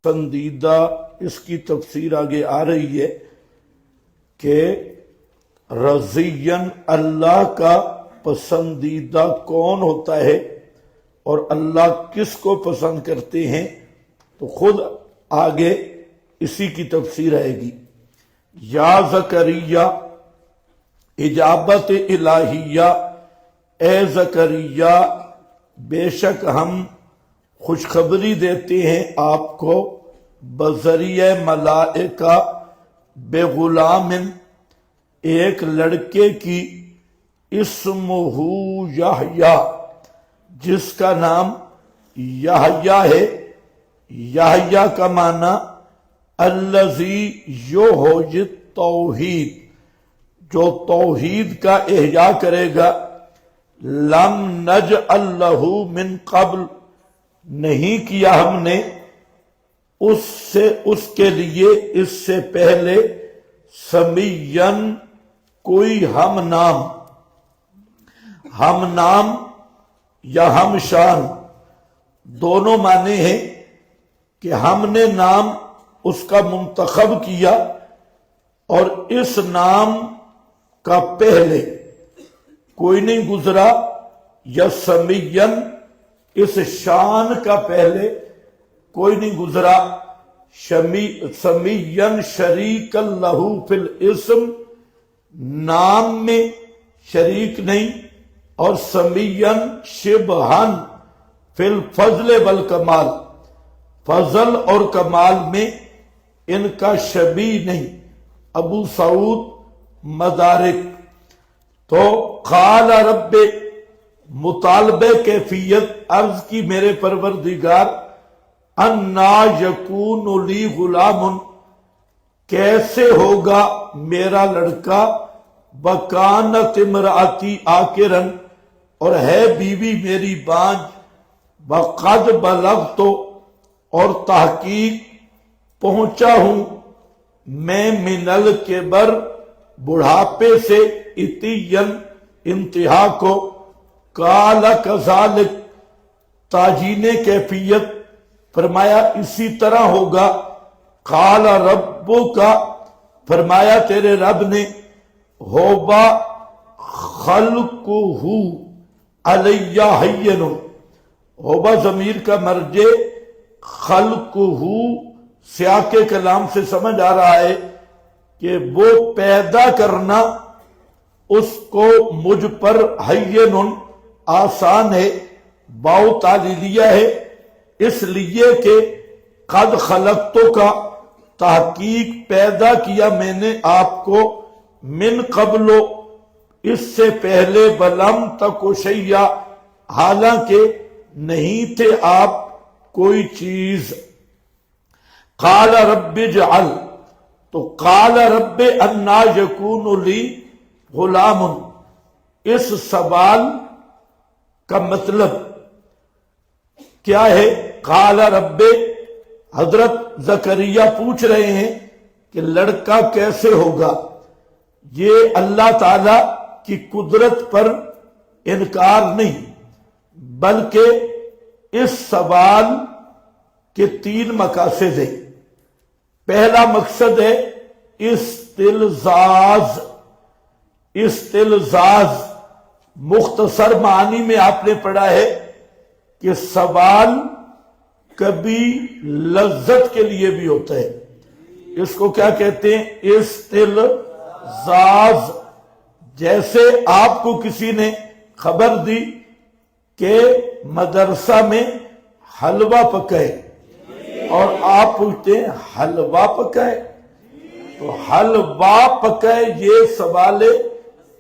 پسندیدہ اس کی تفسیر آگے آ رہی ہے کہ رضین اللہ کا پسندیدہ کون ہوتا ہے اور اللہ کس کو پسند کرتے ہیں، تو خود آگے اسی کی تفسیر آئے گی۔ یا زکریا اجابت الہیہ، اے زکریا بے شک ہم خوشخبری دیتے ہیں آپ کو بذریعہ ملائکہ بے غلام، ایک لڑکے کی اسمہ یحییٰ جس کا نام یحییٰ ہے۔ یحییٰ کا معنی الذی یحیی التوحید، جو توحید کا احیاء کرے گا۔ لم نجعل لہ من قبل، نہیں کیا ہم نے اس کے لیے اس سے پہلے سمیًّا کوئی ہم نام یا ہم شان، دونوں معنی ہیں کہ ہم نے نام اس کا منتخب کیا اور اس نام کا پہلے کوئی نہیں گزرا، یا سمیًّا اس شان کا پہلے کوئی نہیں گزرا۔ سمیًّا شریکا لہ فی الاسم، نام میں شریک نہیں، اور سمیًّا شبہا فی الفضل والکمال، فضل اور کمال میں ان کا شبیہ نہیں۔ ابو سعود مدارک۔ تو قال رب، مطالبہ کیفیت عرض کی میرے پروردگار، انا یکون لی غلام، کیسے ہوگا میرا لڑکا، وکانت امراتی عاقرا، اور ہے بیوی میری بانج، وقد بلغت، اور تحقیق پہنچا ہوں میں، من الکبر بڑھاپے سے، عتیا انتہا کو۔ قال کذالک، تاجین کیفیت، فرمایا اسی طرح ہوگا۔ قال ربک، فرمایا تیرے رب نے، ہوبا خلقہ علی ہین، ہوبا ضمیر کا مرجع خلقہ سیاق کلام سے سمجھ آ رہا ہے کہ وہ پیدا کرنا اس کو مجھ پر ہین آسان ہے، باؤ تعلیلیہ ہے، اس لیے کہ قد خلقتو کا تحقیق پیدا کیا میں نے آپ کو، من قبل اس سے پہلے، بلم تک شیئا حالانکہ نہیں تھے آپ کوئی چیز۔ قال رب اجعل، تو قال رب انا یکون لی غلام، اس سوال کا مطلب کیا ہے؟ قال رب، حضرت زکریا پوچھ رہے ہیں کہ لڑکا کیسے ہوگا۔ یہ اللہ تعالی کی قدرت پر انکار نہیں، بلکہ اس سوال کے 3 مقاصد ہیں۔ پہلا مقصد ہے استلزاز، مختصر معنی میں آپ نے پڑھا ہے کہ سوال کبھی لذت کے لیے بھی ہوتا ہے، اس کو کیا کہتے ہیں؟ استلزاز۔ جیسے آپ کو کسی نے خبر دی کہ مدرسہ میں حلوہ پکا ہے، اور آپ پوچھتے ہیں حلوہ پکا ہے، تو حلوہ پکا ہے، یہ سوال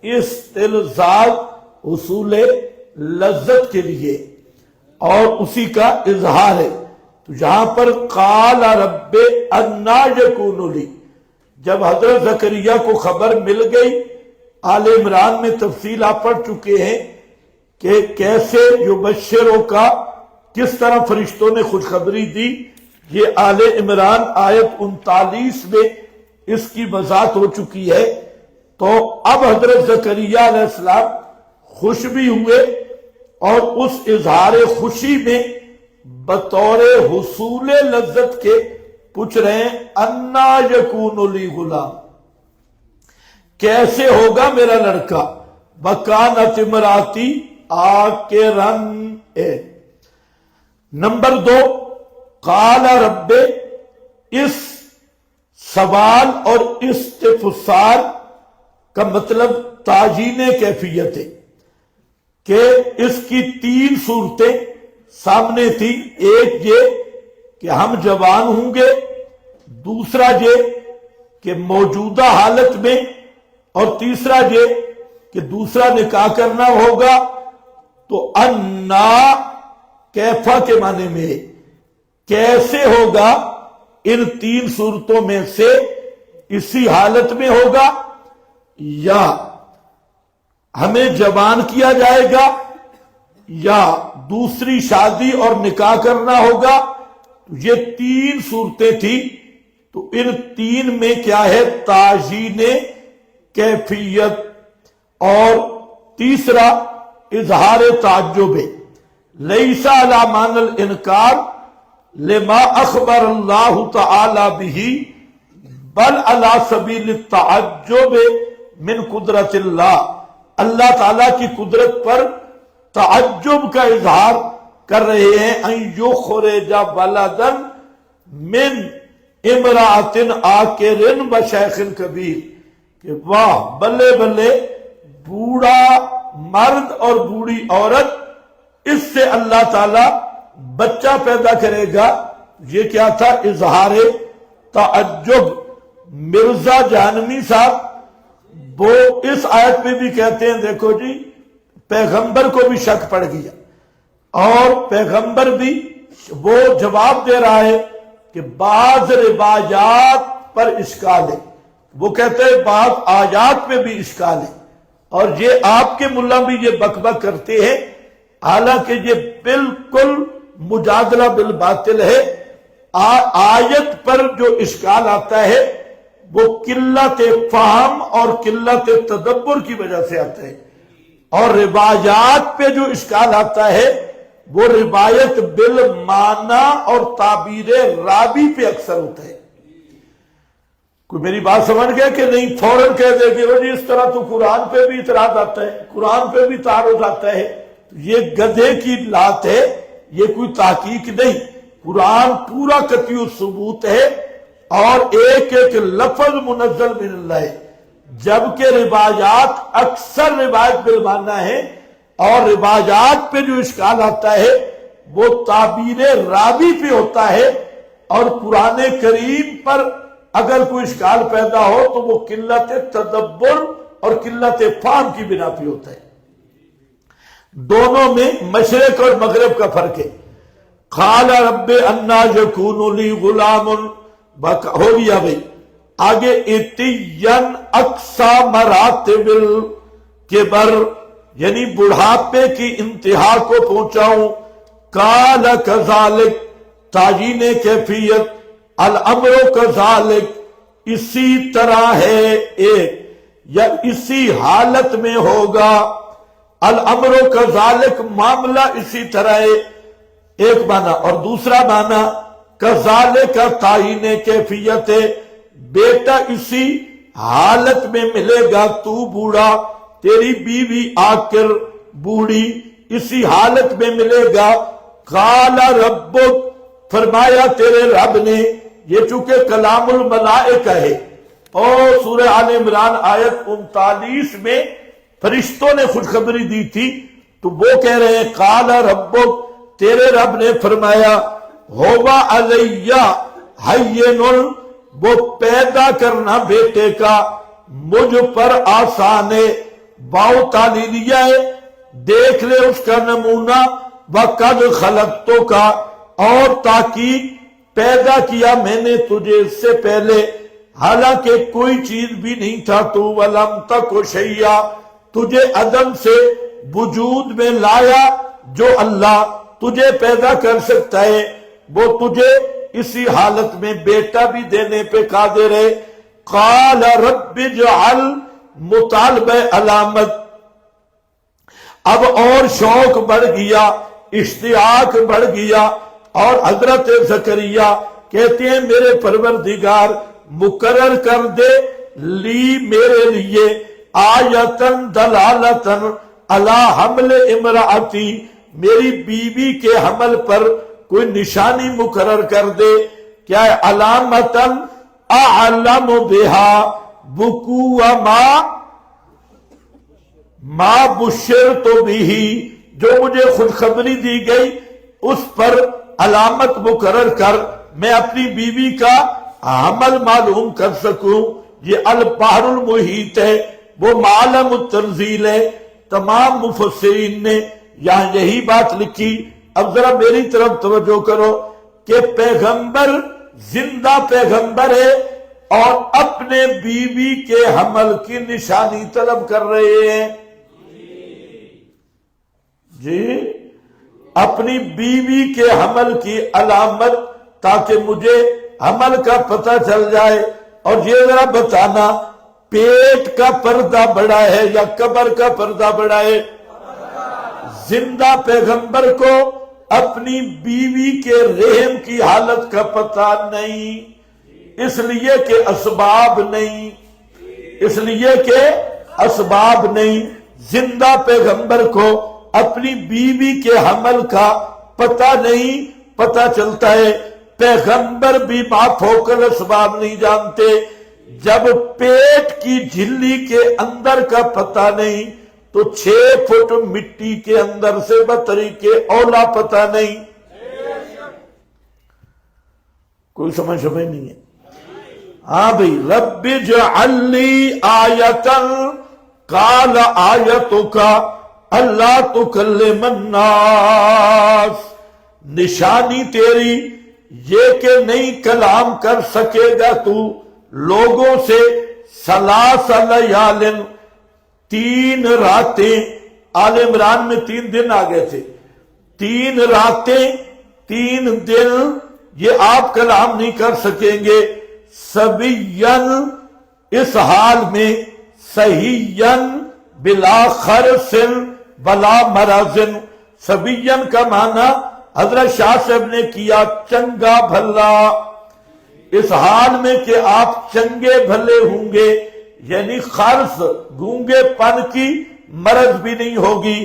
استلزاز حصول لذت کے لیے اور اسی کا اظہار ہے۔ تو یہاں پر قال رب انا یکون لی، جب حضرت زکریا کو خبر مل گئی، آل عمران میں تفصیل آپ پڑھ چکے ہیں کہ کیسے یبشروں کا کس طرح فرشتوں نے خوشخبری دی، یہ آل عمران آیت 39 میں اس کی وضاحت ہو چکی ہے۔ تو اب حضرت زکریا علیہ السلام خوش بھی ہوئے، اور اس اظہار خوشی میں بطور حصول لذت کے پوچھ رہے ہیں انا یکون لی غلام، کیسے ہوگا میرا لڑکا، وکانت امراتی عاقرن۔ نمبر 2، قال رب، اس سوال اور استفسار کا مطلب تعجین کیفیت ہے کہ اس کی 3 صورتیں سامنے تھی، ایک یہ کہ ہم جوان ہوں گے، دوسرا یہ کہ موجودہ حالت میں، اور تیسرا یہ کہ دوسرا نکاح کرنا ہوگا۔ تو انا کیفا کے معنی میں ہے، کیسے ہوگا، ان 3 صورتوں میں سے اسی حالت میں ہوگا یا ہمیں جوان کیا جائے گا یا دوسری شادی اور نکاح کرنا ہوگا۔ یہ 3 صورتیں تھی، تو ان 3 میں کیا ہے، تعجین کیفیت، اور تیسرا اظہار تعجب ہے، لیس علی معنی الانکار لما اخبر اللہ تعالی به بل علی سبیل التعجب من قدرت اللہ، اللہ تعالی کی قدرت پر تعجب کا اظہار کر رہے ہیں، ان یخرج ولدا من امرأۃ عاقر وشیخ کبیر، کہ واہ بلے بلے، بوڑھا مرد اور بوڑھی عورت، اس سے اللہ تعالی بچہ پیدا کرے گا۔ یہ کیا تھا، اظہار تعجب۔ مرزا جہنمی صاحب وہ اس آیت میں بھی کہتے ہیں، دیکھو جی پیغمبر کو بھی شک پڑ گیا، اور پیغمبر بھی وہ جواب دے رہا ہے کہ بعض روایات پر اشکال ہے، وہ کہتے ہیں بعض آیات میں بھی اشکال ہے، اور یہ آپ کے ملا بھی یہ بک بک کرتے ہیں، حالانکہ یہ بالکل مجادلہ بالباطل ہے۔ آیت پر جو اشکال آتا ہے وہ قلت فہم اور قلت تدبر کی وجہ سے آتا ہے، اور روایات پہ جو اشکال آتا ہے وہ روایت بالمعنی اور تعبیر راوی پہ اکثر ہوتا ہے۔ کوئی میری بات سمجھ گیا کہ نہیں؟ فوراً کہہ دے کہ وہ جی اس طرح تو قرآن پہ بھی اعتراض آتا ہے، قرآن پہ بھی تعارض آتا ہے، یہ گدھے کی لات ہے، یہ کوئی تحقیق نہیں۔ قرآن پورا قطعی ثبوت ہے، اور ایک ایک لفظ منزل من اللہ ہے، جبکہ روایات اکثر روایت بالمعنی ہے، اور روایات پہ جو اشکال آتا ہے وہ تعبیر راوی پہ ہوتا ہے، اور قرآن کریم پر اگر کوئی اشکال پیدا ہو تو وہ قلت تدبر اور قلت فہم کی بنا پہ ہوتا ہے۔ دونوں میں مشرق اور مغرب کا فرق ہے۔ قال رب انا یکون لی غلام، ہو گیا بھائی۔ آگے اتین اقصی مراتب الکبر، یعنی بڑھاپے کی انتہا کو پہنچاؤں۔ قال کذالک، تعیین کیفیت، الامر کذالک، اسی طرح ہے، ایک یا اسی حالت میں ہوگا۔ الامر کذالک، معاملہ اسی طرح ہے، ایک معنی، اور دوسرا معنی کذالک تعیین کیفیت ہے، بیٹا اسی حالت میں ملے گا، تو بوڑھا، تیری بیوی عاقر بوڑھی، اسی حالت میں ملے گا۔ قال ربک، فرمایا تیرے رب نے، یہ چونکہ کلام الملائکہ ہے، اور سورہ آل عمران آیت 39 میں فرشتوں نے خوشخبری دی تھی، تو وہ کہہ رہے ہیں قال ربک، تیرے رب نے فرمایا، ہوا علیہ حین، وہ پیدا کرنا بیٹے کا مجھ پر آسان ہے، واو تعلیلیہ ہے، دیکھ لے اس کا نمونہ، وقد خلقتو کا، اور تاکہ پیدا کیا میں نے تجھے اس سے پہلے، حالانکہ کوئی چیز بھی نہیں تھا، تو ولم تک شیئا، تجھے عدم سے وجود میں لایا، جو اللہ تجھے پیدا کر سکتا ہے وہ تجھے اسی حالت میں بیٹا بھی دینے پہ قادر ہے۔ قال رب اجعل، مطالبہ علامت، اب اور شوق بڑھ گیا، اشتیاق بڑھ گیا، اور حضرت زکریا کہتے ہیں میرے پروردگار مقرر کر دے لی میرے لیے آیتن دلالتن علی حمل امراتی، میری بیوی کے حمل پر کوئی نشانی مقرر کر دے. کیا ہے؟ علامتن اعلم بہا وقوع ما بشرت بہ، جو مجھے خوشخبری دی گئی اس پر علامت مقرر کر میں اپنی بیوی کا حمل معلوم کر سکوں. یہ البحر المحیط ہے، وہ معلم التنزیل ہے. تمام مفسرین نے یہاں یہی بات لکھی. اب ذرا میری طرف توجہ کرو کہ پیغمبر زندہ پیغمبر ہے اور اپنے بیوی کے حمل کی نشانی طلب کر رہے ہیں. جی اپنی بیوی کے حمل کی علامت، تاکہ مجھے حمل کا پتہ چل جائے. اور یہ ذرا بتانا پیٹ کا پردہ بڑا ہے یا قبر کا پردہ بڑا ہے؟ زندہ پیغمبر کو اپنی بیوی کے رحم کی حالت کا پتہ نہیں، اس لیے کہ اسباب نہیں، اس لیے کہ اسباب نہیں. زندہ پیغمبر کو اپنی بیوی کے حمل کا پتہ نہیں، پتہ چلتا ہے. پیغمبر بھی بات ہو کر اسباب نہیں جانتے. جب پیٹ کی جھلی کے اندر کا پتہ نہیں تو 6 فٹ مٹی کے اندر سے بطریقے اولا پتہ نہیں. کوئی سمجھ نہیں ہے؟ ہاں بھئی، رب اجعل لی آیتن قال آیتک اللہ تکلم الناس، نشانی تیری یہ کہ نہیں کلام کر سکے گا تو لوگوں سے. ثلاث لیال، 3 راتیں. آل عمران میں 3 دن آگئے تھے. 3 راتیں 3 دن یہ آپ کلام نہیں کر سکیں گے. سبین، اس حال میں صحیین بلا خرسن بلا مرازن. سبین کا معنی حضرت شاہ صاحب نے کیا چنگا بھلا، اس حال میں کہ آپ چنگے بھلے ہوں گے، یعنی خرس گونگے پن کی مرض بھی نہیں ہوگی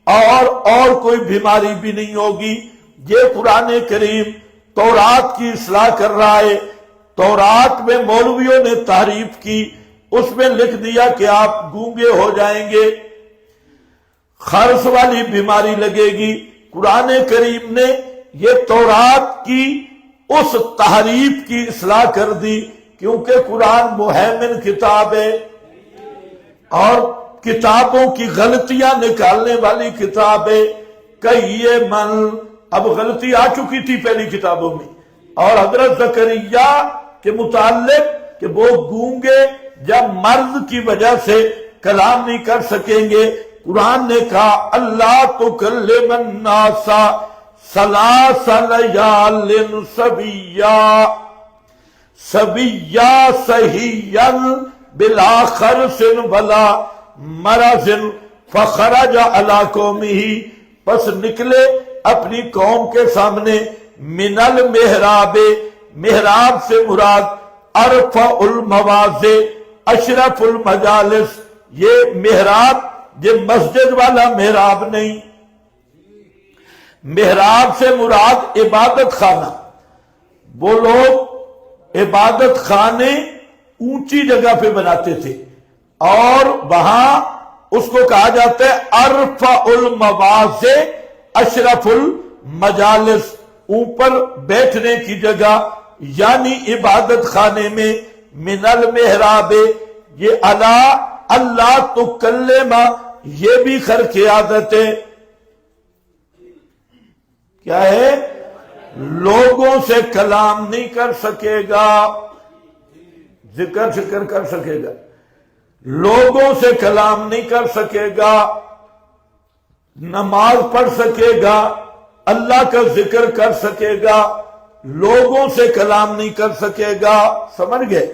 اور کوئی بیماری بھی نہیں ہوگی. یہ قرآن کریم تورات کی اصلاح کر رہا ہے. تورات میں مولویوں نے تعریف کی، اس میں لکھ دیا کہ آپ گونگے ہو جائیں گے، خرس والی بیماری لگے گی. قرآن کریم نے یہ تورات کی اس تحریف کی اصلاح کر دی، کیونکہ قرآن مہیمن کتاب ہے اور کتابوں کی غلطیاں نکالنے والی کتاب ہے. کہیے من، اب غلطی آ چکی تھی پہلی کتابوں میں، اور حضرت زکریا کے متعلق کہ وہ گونگے جب مرض کی وجہ سے کلام نہیں کر سکیں گے. قرآن نے کہا اللہ تکلم الناس ثلاث لیال سبیا، سبیا صحییا بلا خرس ولا مرض فخرج علی قومہ، پس نکلے اپنی قوم کے سامنے. من المحراب، محراب سے مراد ارفع المواضع اشرف المجالس. یہ محراب یہ مسجد والا محراب نہیں، محراب سے مراد عبادت خانہ. وہ لوگ عبادت خانے اونچی جگہ پہ بناتے تھے اور وہاں اس کو کہا جاتا ہے ارفع المواضع اشرف المجالس، اوپر بیٹھنے کی جگہ، یعنی عبادت خانے میں. من المحراب، یہ اللہ تکلم، یہ بھی خر کی عادت ہے. کیا ہے؟ لوگوں سے کلام نہیں کر سکے گا، ذکر کر سکے گا، لوگوں سے کلام نہیں کر سکے گا، نماز پڑھ سکے گا، اللہ کا ذکر کر سکے گا، لوگوں سے کلام نہیں کر سکے گا. سمجھ گئے؟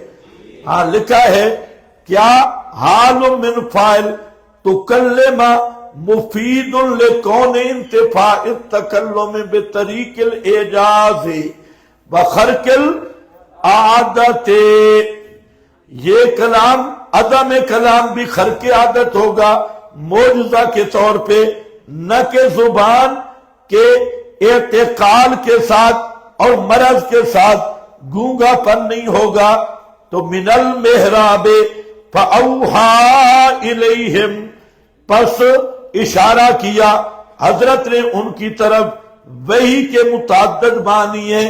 ہاں لکھا ہے کیا حال من فاعل تکلم مفید لکون انتفاع التکلم بطریق الاعجاز بخرق العادت. یہ کلام عدم کلام بھی خرق عادت ہوگا معجزہ کے طور پہ، نہ کہ زبان کے اعتقال کے ساتھ اور مرض کے ساتھ گونگا پن نہیں ہوگا. تو من المحراب فاوحا الیہم، پس اشارہ کیا حضرت نے ان کی طرف. وحی کے متعدد معنی ہیں،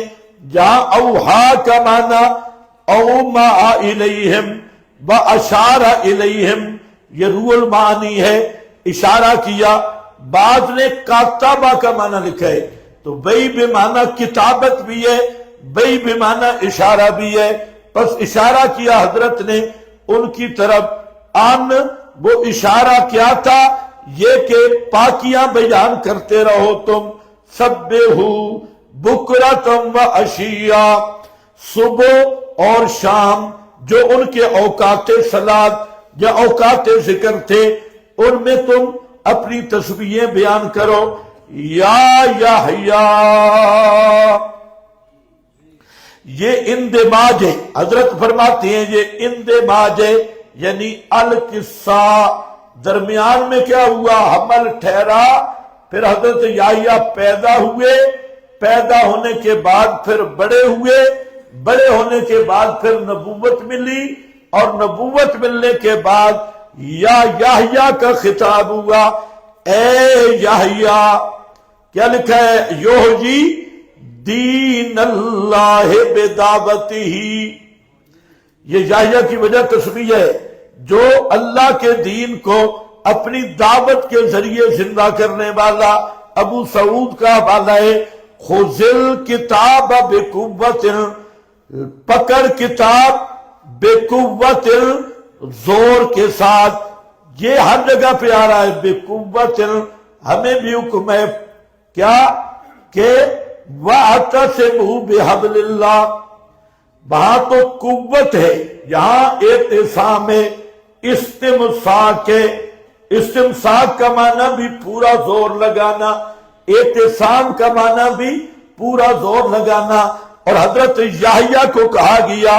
جہاں اوحا کا معنی اوما الیہم و اشارہ الیہم، یہ روح المعانی ہے، اشارہ کیا. بعض نے کاتبہ کا معنی لکھا ہے، تو بئی بمعنی کتابت بھی ہے، بئی بمعنی اشارہ بھی ہے. پس اشارہ کیا حضرت نے ان کی طرف. ان وہ اشارہ کیا تھا؟ یہ کہ پاکیاں بیان کرتے رہو تم. سبحو بکرۃ و عشیا، صبح اور شام جو ان کے اوقات صلاۃ یا اوقات ذکر تھے ان میں تم اپنی تسبیحیں بیان کرو. یا یحییٰ، یہ اندماج ہے. حضرت فرماتے ہیں یہ اندماج ہے، یعنی القصہ. درمیان میں کیا ہوا؟ حمل ٹھہرا، پھر حضرت یحییٰ پیدا ہوئے، پیدا ہونے کے بعد پھر بڑے ہوئے، بڑے ہونے کے بعد پھر نبوت ملی، اور نبوت ملنے کے بعد یا یحییٰ کا خطاب ہوا. اے یحییٰ، کیا لکھا ہے؟ یحیی دین اللہ بدعوتہ. یہ یحییٰ کی وجہ تسبیح ہے، جو اللہ کے دین کو اپنی دعوت کے ذریعے زندہ کرنے والا. ابو سعود کا حوالہ ہے، خذ الکتاب بقوت، پکڑ کتاب بقوت، زور کے ساتھ. یہ ہر جگہ پہ آ رہا ہے بقوت. ہمیں بھی حکم ہے کیا کہ وَاعْتَصِمُوا بِحَبْلِ اللَّهِ. وہاں تو قوت ہے، یہاں اعتصام ہے، استمساک ہے. استمساک کا معنی بھی پورا زور لگانا، اعتصام کا معنی بھی پورا زور لگانا. اور حضرت یحییٰ کو کہا گیا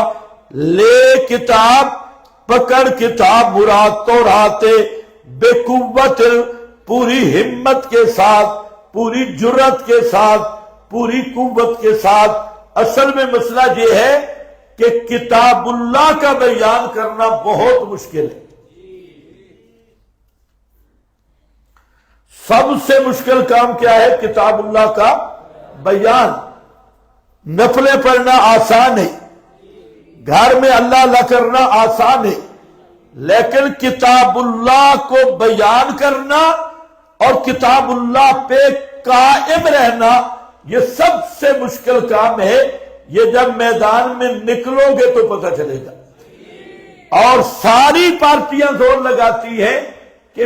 لے کتاب، پکڑ کتاب، مراد تورات، بے قوت، پوری ہمت کے ساتھ، پوری جرت کے ساتھ، پوری قوت کے ساتھ. اصل میں مسئلہ یہ ہے کہ کتاب اللہ کا بیان کرنا بہت مشکل ہے. سب سے مشکل کام کیا ہے؟ کتاب اللہ کا بیان. نفلیں پڑھنا آسان ہے، گھر میں اللہ اللہ کرنا آسان ہے، لیکن کتاب اللہ کو بیان کرنا اور کتاب اللہ پہ قائم رہنا یہ سب سے مشکل کام ہے. یہ جب میدان میں نکلو گے تو پتہ چلے گا. اور ساری پارٹیاں زور لگاتی ہیں کہ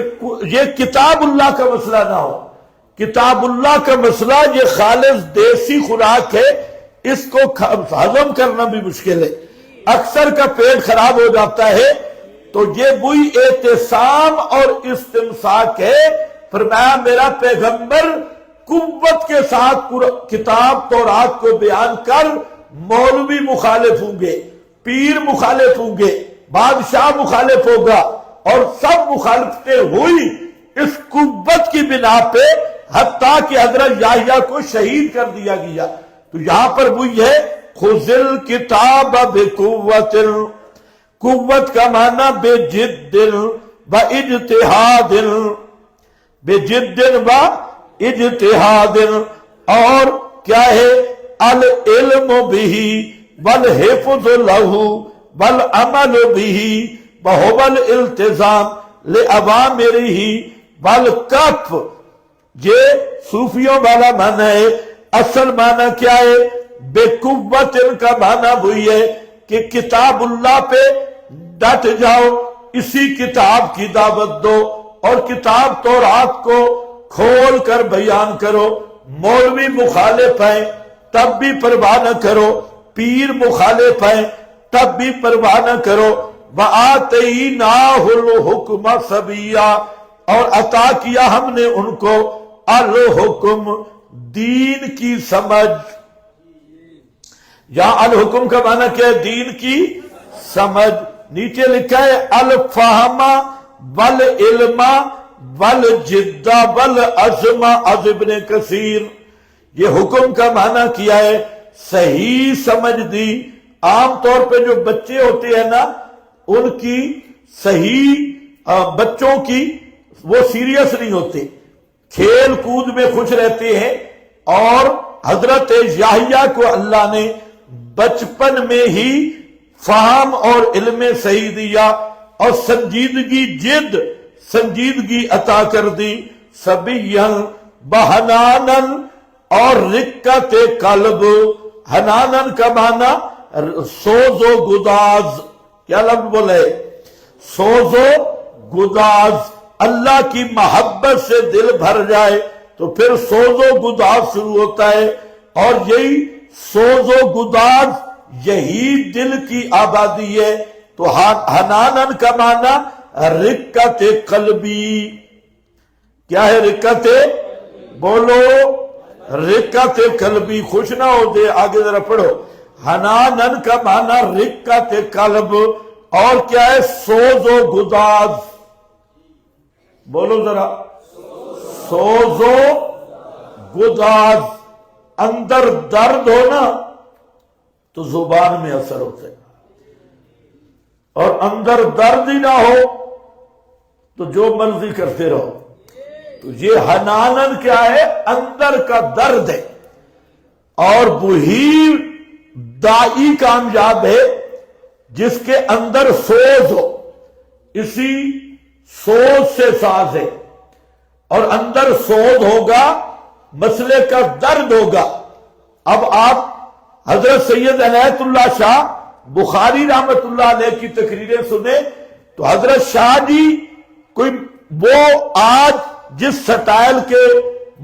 یہ کتاب اللہ کا مسئلہ نہ ہو. کتاب اللہ کا مسئلہ یہ خالص دیسی خوراک ہے، اس کو ہضم کرنا بھی مشکل ہے. اکثر کا پیٹ خراب ہو جاتا ہے. تو یہ وہی اعتصام اور استمساک ہے. فرمایا میرا پیغمبر قوت کے ساتھ کتاب تورات کو بیان کر. مولوی مخالف ہوں گے، پیر مخالف ہوں گے، بادشاہ مخالف ہوگا، اور سب مخالفتیں ہوئی اس قوت کی بنا پہ، حتیٰ کہ حضرت یحییٰ کو شہید کر دیا گیا. تو یہاں پر وہی ہے خذ الکتاب بقوت. قوت کا معنی بے جد و اجتہاد، بے جد و اجتہاد. اور کیا ہے؟ العلم بہ والحفظ لہ والعمل بہ وہو الالتزام لأوامرہ والکف. یہ صوفیوں والا معنی ہے. اصل معنی کیا ہے؟ بے قوت کا معنی وہی ہے کہ کتاب اللہ پہ ڈٹ جاؤ، اسی کتاب کی دعوت دو، اور کتاب تورات کو کھول کر بیان کرو. مولوی مخالف ہیں تب بھی پرواہ نہ کرو، پیر مخالف ہیں تب بھی پرواہ نہ کرو. وَآتَيْنَاهُ الْحُكْمَ صَبِيًّا، اور عطا کیا ہم نے ان کو الحکم، دین کی سمجھ. یہاں الحکم کا معنی کیا ہے؟ دین کی سمجھ. نیچے لکھا ہے الفہم والعلم والجد والعزم از ابن کثیر. یہ حکم کا معنی کیا ہے؟ صحیح سمجھ دی. عام طور پہ جو بچے ہوتے ہیں نا، ان کی صحیح بچوں کی وہ سیریس نہیں ہوتے، کھیل کود میں خوش رہتے ہیں. اور حضرت یحییٰ کو اللہ نے بچپن میں ہی فہم اور علم صحیح دیا اور سنجیدگی، جد سنجیدگی عطا کر دی. صبیًا بحنانن اور رقت قلب. حنانن کا معنی سوز و گداز. کیا لفظ بولے؟ سوز و گداز. اللہ کی محبت سے دل بھر جائے تو پھر سوز و گداز شروع ہوتا ہے. اور یہی سوز و گداز یہی دل کی آبادی ہے. تو حنانن کا معنی رقت قلبی. کیا ہے رقت؟ بولو رقت قلبی. خوش نہ ہو دے، آگے ذرا پڑھو. حنانن کا معنی رقت قلب. اور کیا ہے؟ سوز و گداز. بولو ذرا، سوز و گداز. اندر درد ہو نا تو زبان میں اثر ہوتا ہے، اور اندر درد ہی نہ ہو تو جو مرضی کرتے رہو. تو یہ حنانن کیا ہے؟ اندر کا درد ہے. اور وہی دائی کامیاب ہے جس کے اندر سوز ہو. اسی سوز سے ساز ہے، اور اندر سوز ہوگا، مسئلے کا درد ہوگا. اب آپ حضرت سید عنایت اللہ شاہ بخاری رحمت اللہ علیہ کی تقریریں سنیں تو حضرت شاہ جی کوئی وہ آج جس سٹائل کے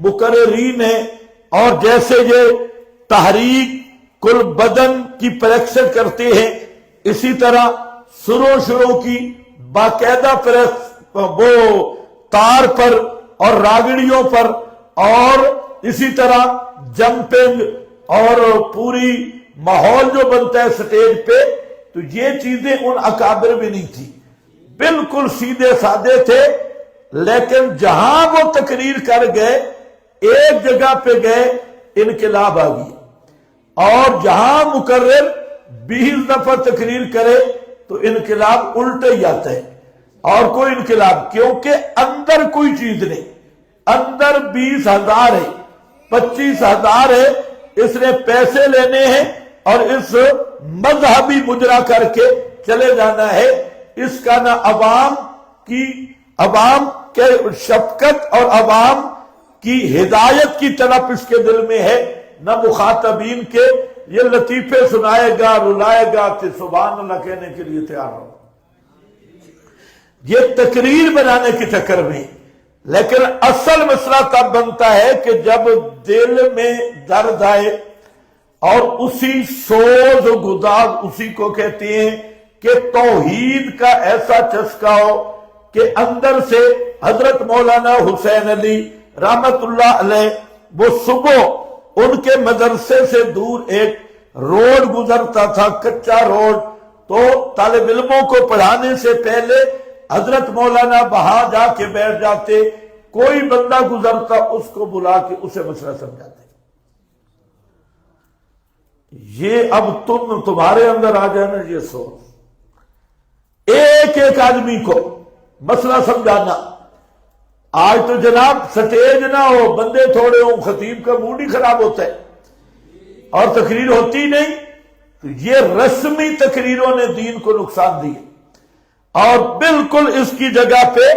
مقررین ہیں، اور جیسے یہ تحریک کل بدن کی پریکٹس کرتے ہیں، اسی طرح سروں شروع کی باقاعدہ وہ تار پر اور راگڑیوں پر، اور اسی طرح جمپنگ اور پوری ماحول جو بنتا ہے سٹیج پہ، تو یہ چیزیں ان اکابر میں نہیں تھی. بالکل سیدھے سادے تھے. لیکن جہاں وہ تقریر کر گئے، ایک جگہ پہ گئے انقلاب آ گیا. اور جہاں مقرر 20 دفعہ تقریر کرے تو انقلاب الٹا ہی آتا ہے. اور کوئی انقلاب، کیونکہ اندر کوئی چیز نہیں. اندر 20,000 ہے، 25,000 ہے. اس نے پیسے لینے ہیں اور اس مذہبی مجرا کر کے چلے جانا ہے. اس کا نہ عوام کے شفقت اور عوام کی ہدایت کی طرف اس کے دل میں ہے، نہ مخاطبین کے. یہ لطیفے سنائے گا، رلائے گا کہ سبحان اللہ کہنے کے لیے تیار ہو. یہ تقریر بنانے کے چکر میں. لیکن اصل مسئلہ تب بنتا ہے کہ جب دل میں درد آئے، اور اسی سوز و گداز اسی کو کہتے ہیں کہ توحید کا ایسا چسکا ہو کہ اندر سے. حضرت مولانا حسین علی رحمت اللہ علیہ، وہ صبح ان کے مدرسے سے دور ایک روڈ گزرتا تھا، کچا روڈ. تو طالب علموں کو پڑھانے سے پہلے حضرت مولانا وہاں جا کے بیٹھ جاتے. کوئی بندہ گزرتا اس کو بلا کے اسے مسئلہ سمجھاتے. یہ اب تمہارے اندر آ جانا یہ سوچ، ایک ایک آدمی کو مسئلہ سمجھانا. آج تو جناب سٹیج نہ ہو، بندے تھوڑے ہوں، خطیب کا موڈ ہی خراب ہوتا ہے اور تقریر ہوتی نہیں. تو یہ رسمی تقریروں نے دین کو نقصان دیے. اور بالکل اس کی جگہ پہ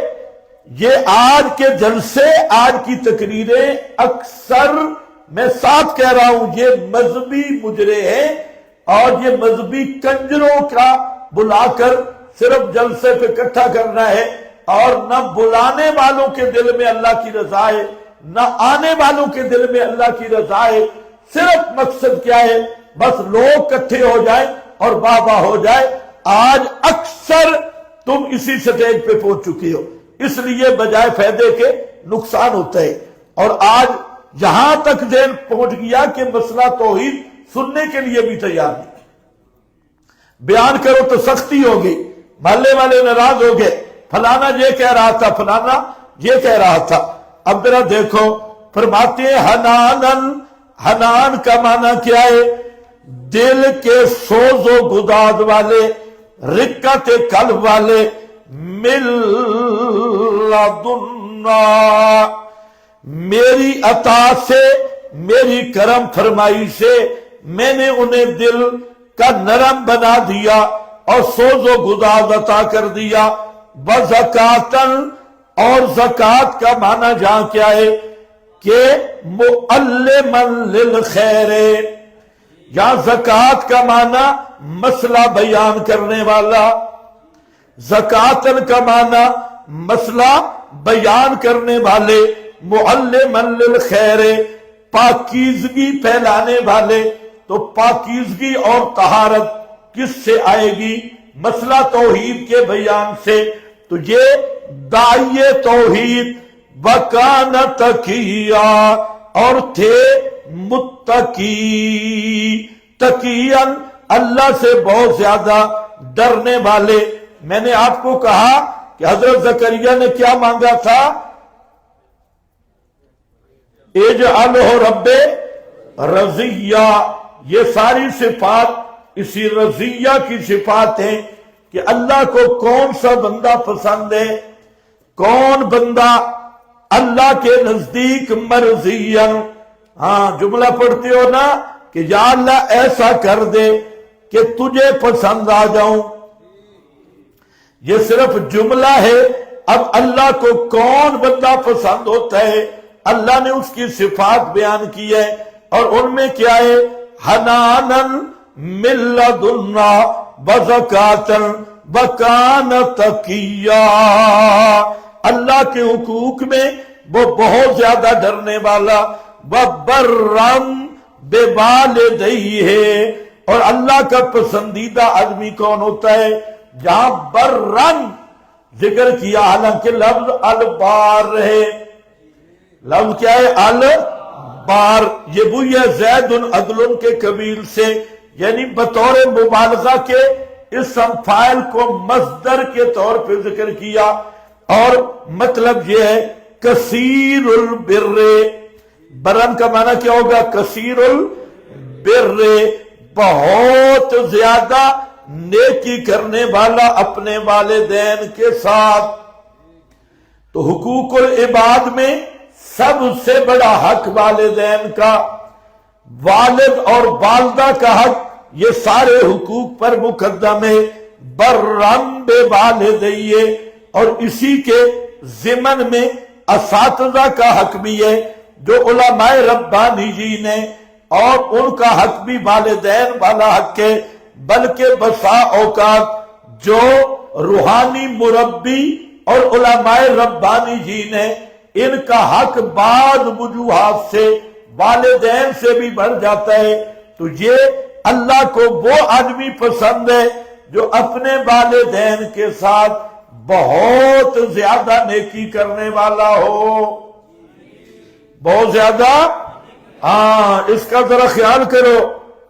یہ آج کے جلسے، آج کی تقریریں اکثر، میں ساتھ کہہ رہا ہوں، یہ مذہبی مجرے ہیں. اور یہ مذہبی کنجروں کا بلا کر صرف جلسے پہ اکٹھا کرنا ہے. اور نہ بلانے والوں کے دل میں اللہ کی رضا ہے، نہ آنے والوں کے دل میں اللہ کی رضا ہے. صرف مقصد کیا ہے؟ بس لوگ اکٹھے ہو جائیں اور واہ واہ ہو جائے. آج اکثر تم اسی سٹیج پہ پہنچ چکی ہو. اس لیے بجائے فائدے کے نقصان ہوتا ہے۔ اور آج یہاں تک ذہن پہنچ گیا کہ مسئلہ توحید سننے کے لیے بھی تیار نہیں، بیان کرو تو سختی ہوگی، محلے والے ناراض ہو گئے، فلانا یہ کہہ رہا تھا، فلانا یہ کہہ رہا تھا۔ اب ذرا دیکھو، فرماتے ہیں حنانن، حنان کا معنی کیا ہے؟ دل کے سوز و گداز والے، رقت قلب والے، مل لدنا، میری عطا سے، میری کرم فرمائی سے میں نے انہیں دل کا نرم بنا دیا اور سوز و گداز عطا کر دیا۔ وزکاتن، اور زکات کا معنی جہاں کیا ہے کہ معلمن للخیر، یہاں زکات کا معنی مسئلہ بیان کرنے والا، زکاتن کا معنی مسئلہ بیان کرنے والے، معلمن للخیر، پاکیزگی پھیلانے والے۔ تو پاکیزگی اور طہارت کس سے آئے گی؟ مسئلہ توحید کے بیان سے۔ تو یہ داعی توحید وکان تقیا، اور تھے متقی، تقیاً اللہ سے بہت زیادہ ڈرنے والے۔ میں نے آپ کو کہا کہ حضرت زکریا نے کیا مانگا تھا؟ اجعلہ رب رضیہ، یہ ساری صفات اسی رضیہ کی صفات ہیں کہ اللہ کو کون سا بندہ پسند ہے، کون بندہ اللہ کے نزدیک مرضیاً۔ ہاں جملہ پڑھتے ہو نا کہ یا اللہ ایسا کر دے کہ تجھے پسند آ جاؤں، یہ صرف جملہ ہے۔ اب اللہ کو کون بندہ پسند ہوتا ہے، اللہ نے اس کی صفات بیان کی ہے، اور ان میں کیا ہے؟ حنانن من لدنا وزکاتن وکان تقیا، اللہ کے حقوق میں وہ بہت زیادہ ڈرنے والا، وبرم بوالدیہ، اور اللہ کا پسندیدہ آدمی کون ہوتا ہے؟ جہاں برن ذکر کیا، حالانکہ لفظ البار ہے، لفظ کیا ہے؟ البار، یہ وہی ہے زید عدل کے قبیل سے، یعنی بطور مبالغہ کے اسم فاعل کو مصدر کے طور پہ ذکر کیا، اور مطلب یہ ہے کثیر البر، برن کا معنی کیا ہوگا؟ کثیر البر، بہت زیادہ نیکی کرنے والا اپنے والدین کے ساتھ۔ تو حقوق العباد میں سب سے بڑا حق والدین کا، والد اور والدہ کا حق، یہ سارے حقوق پر مقدم ہے۔ برم بوالدیہ، اور اسی کے ضمن میں اساتذہ کا حق بھی ہے جو علماء ربانی جی نے، اور ان کا حق بھی والدین والا حق ہے۔ بلکہ بسا اوقات جو روحانی مربی اور علماء ربانی جی نے، ان کا حق بعض وجوہات سے والدین سے بھی بڑھ جاتا ہے۔ تو یہ اللہ کو وہ آدمی پسند ہے جو اپنے والدین کے ساتھ بہت زیادہ نیکی کرنے والا ہو، بہت زیادہ۔ ہاں اس کا ذرا خیال کرو،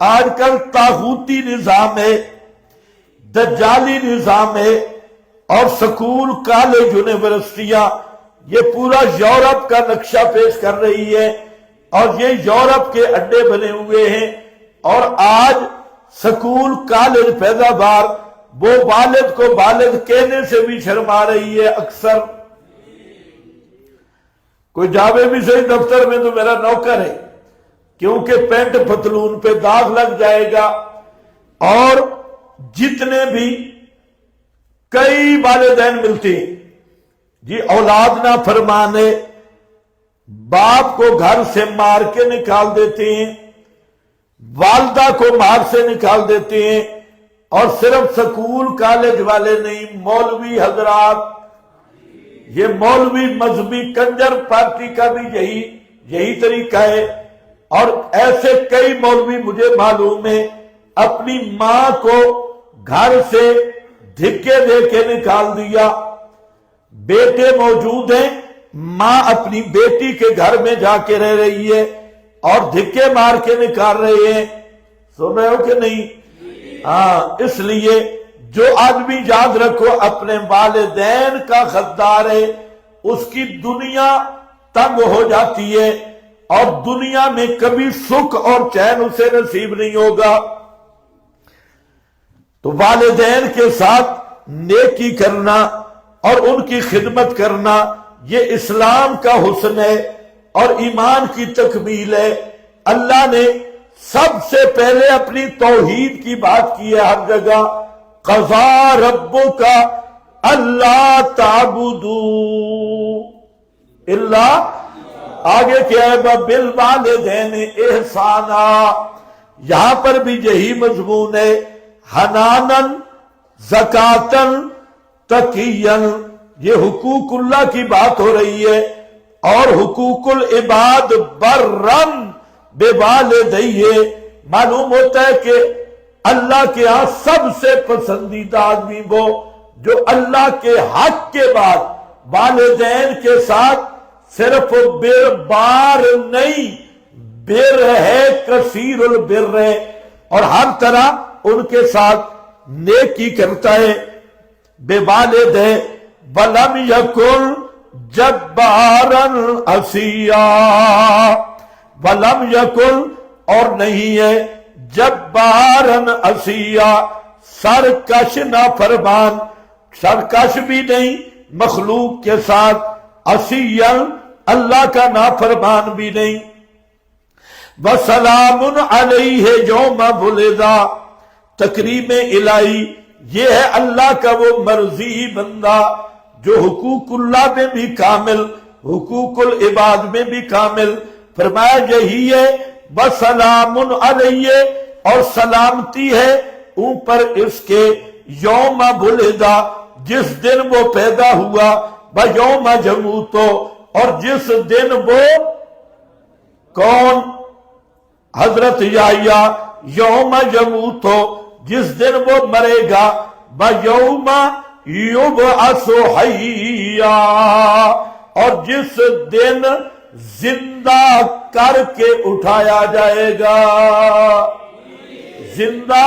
آج کل طاغوتی نظام ہے، دجالی نظام ہے، اور سکول، کالج، یونیورسٹیاں یہ پورا یورپ کا نقشہ پیش کر رہی ہے، اور یہ یورپ کے اڈے بنے ہوئے ہیں۔ اور آج سکول، کالج پیداوار وہ والد کو والد کہنے سے بھی شرما رہی ہے اکثر۔ کوئی جاوے بھی صحیح دفتر میں تو میرا نوکر ہے، کیونکہ پینٹ پتلون پہ داغ لگ جائے گا۔ اور جتنے بھی کئی والدین ملتے ہیں جی، اولاد نہ فرمانے، باپ کو گھر سے مار کے نکال دیتے ہیں، والدہ کو مار سے نکال دیتے ہیں، اور صرف سکول کالج والے نہیں، مولوی حضرات، یہ مولوی مذہبی کنجر پارٹی کا بھی یہی طریقہ ہے۔ اور ایسے کئی مولوی مجھے معلوم ہے اپنی ماں کو گھر سے دھکے دے کے نکال دیا، بیٹے موجود ہیں، ماں اپنی بیٹی کے گھر میں جا کے رہ رہی ہے اور دھکے مار کے نکال رہے ہیں، سن رہے ہو کہ نہیں؟ ہاں، اس لیے جو آدمی یاد رکھو اپنے والدین کا غدار ہے، اس کی دنیا تنگ ہو جاتی ہے اور دنیا میں کبھی سکھ اور چین اسے نصیب نہیں ہوگا۔ تو والدین کے ساتھ نیکی کرنا اور ان کی خدمت کرنا یہ اسلام کا حسن ہے اور ایمان کی تکمیل ہے۔ اللہ نے سب سے پہلے اپنی توحید کی بات کی ہے ہر جگہ، قضا ربک اللہ تعبدوا الا، آگے کیا ہے بالوالدین احسانا، یہاں پر بھی یہی مضمون ہے، حنانن زکاتن تقین، یہ حقوق اللہ کی بات ہو رہی ہے، اور حقوق العباد برن بوالدیہ، معلوم ہوتا ہے کہ اللہ کے ہاں سب سے پسندیدہ آدمی وہ جو اللہ کے حق کے بعد والدین کے ساتھ صرف بار نہیں، بر ہے، کثیر البر ہے، اور ہر طرح ان کے ساتھ نیکی کرتا ہے۔ بے والد ہے ولم یکن جبارن عصیا، ولم یکن اور نہیں ہے جبارن عصیا، سرکش نافرمان، سرکش بھی نہیں مخلوق کے ساتھ، عصیا اللہ کا نافرمان بھی نہیں۔ وَسَلَامٌ عَلَيْهِ يَوْمَ وُلِدَ، تکریم الہی یہ ہے اللہ کا وہ مرضی بندہ جو حقوق اللہ میں بھی کامل، حقوق العباد میں بھی کامل، فرمایا یہی ہے وَسَلَامٌ عَلَيْهِ، اور سلامتی ہے اوپر اس کے، یوم ولدہ جس دن وہ پیدا ہوا، وَيَوْمَ يَمُوتُ اور جس دن وہ کون؟ حضرت یحییٰ، یوم یموت جس دن وہ مرے گا، وَيَوْمَ یُبْعَثُ حَیًّا اور جس دن زندہ کر کے اٹھایا جائے گا، زندہ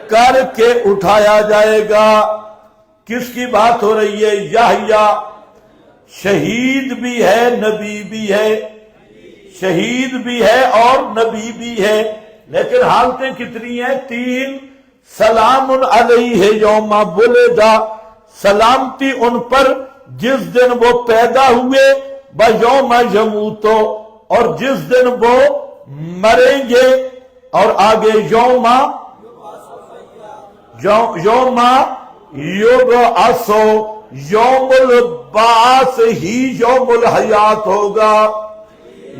کر کے اٹھایا جائے گا۔ کس کی بات ہو رہی ہے؟ یحییٰ شہید بھی ہے، نبی بھی ہے، شہید بھی ہے اور نبی بھی ہے، لیکن حالتیں کتنی ہیں؟ تین۔ سلام علیہ یوم ولدہ، سلامتی ان پر جس دن وہ پیدا ہوئے، وَيَوْمَ يَمُوتُ اور جس دن وہ مریں گے، اور آگے یوم یبعث، یوم البعث ہی یوم الحیات ہوگا،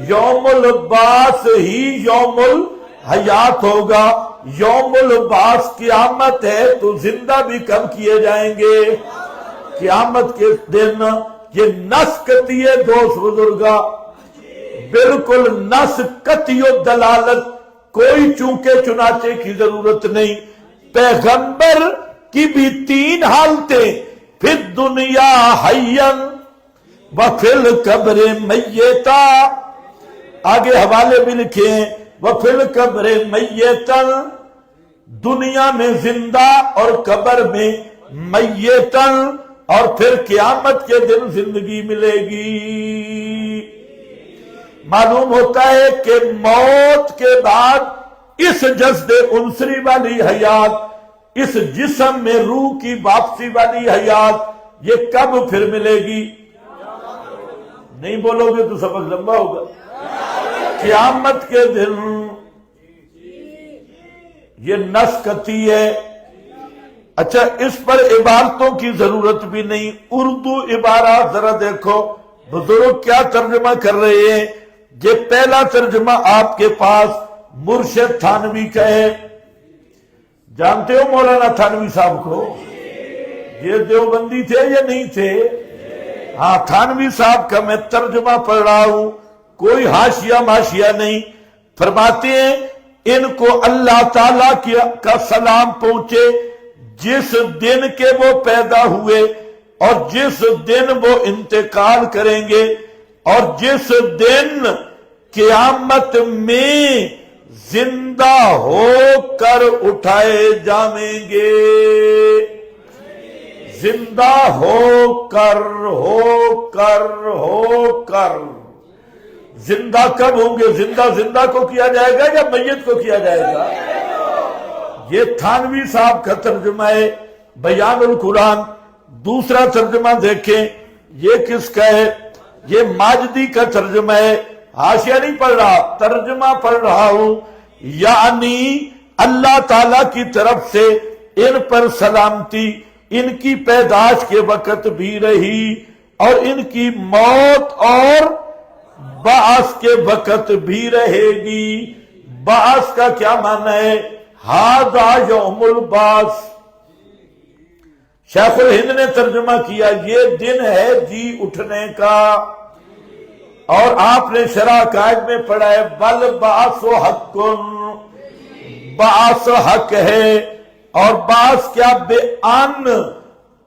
یوم البعث ہی یوم الحیات ہوگا۔ یوم البعث قیامت ہے تو زندہ بھی کم کیے جائیں گے قیامت کے دن۔ یہ نس قطعی ہے دوست بزرگا، بالکل نس قطعی دلالت، کوئی چونکے چنانچے کی ضرورت نہیں۔ پیغمبر کی بھی تین حالتیں، فی الدنیا حیا وفی القبر میتا، آگے حوالے بھی لکھے ہیں، وفی القبر میتا، دنیا میں زندہ اور قبر میں میتا، اور پھر قیامت کے دن زندگی ملے گی۔ معلوم ہوتا ہے کہ موت کے بعد اس جسد عنصری والی حیات، اس جسم میں روح کی واپسی والی حیات، یہ کب پھر ملے گی؟ نہیں بولو گے تو سبق لمبا ہوگا۔ قیامت کے دن۔ یہ نص قطعی ہے۔ اچھا، اس پر عبارتوں کی ضرورت بھی نہیں، اردو عبارات ذرا دیکھو بزرگ کیا ترجمہ کر رہے ہیں۔ یہ پہلا ترجمہ آپ کے پاس مرشد تھانوی کا ہے، جانتے ہو مولانا تھانوی صاحب کو؟ یہ دیوبندی تھے یا نہیں تھے؟ ہاں، تھانوی صاحب کا میں ترجمہ پڑھ رہا ہوں، کوئی حاشیہ ماشیہ نہیں۔ فرماتے ہیں ان کو اللہ تعالیٰ کا سلام پہنچے جس دن کے وہ پیدا ہوئے اور جس دن وہ انتقال کریں گے اور جس دن قیامت میں زندہ ہو کر اٹھائے جائیں گے، زندہ ہو کر زندہ کب ہوں گے؟ زندہ کو کیا جائے گا یا میت کو کیا جائے گا؟ یہ تھانوی صاحب کا ترجمہ ہے بیان القرآن۔ دوسرا ترجمہ دیکھیں، یہ کس کا ہے؟ یہ ماجدی کا ترجمہ ہے، حاشیہ نہیں پڑھ رہا، ترجمہ پڑھ رہا ہوں۔ یعنی اللہ تعالی کی طرف سے ان پر سلامتی ان کی پیدائش کے وقت بھی رہی اور ان کی موت اور بعث کے وقت بھی رہے گی۔ بعث کا کیا معنی ہے؟ ھذا یوم البعث۔ شیخ الہند نے ترجمہ کیا یہ دن ہے جی اٹھنے کا، اور آپ نے شرح قائد میں پڑھا ہے بل بعث حق، بعث حق ہے، اور بعث کیا؟ بے ان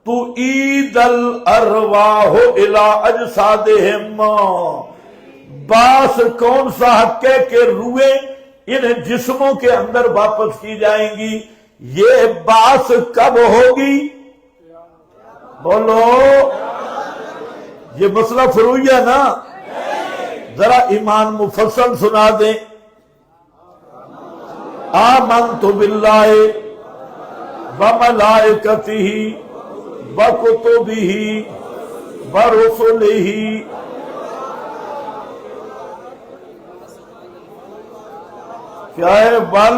تعید الارواح الی اجسادہم۔ بعث کون سا حق ہے کہ روحیں ان جسموں کے اندر واپس کی جائیں گی۔ یہ بعث کب ہوگی؟ بولو، یہ مسئلہ فروعی ہے نا؟ ذرا ایمان مفصل سنا دیں۔ آمنت باللہ وملائکتہ وکتبہ ورسلہ۔ کیا ہے؟ بل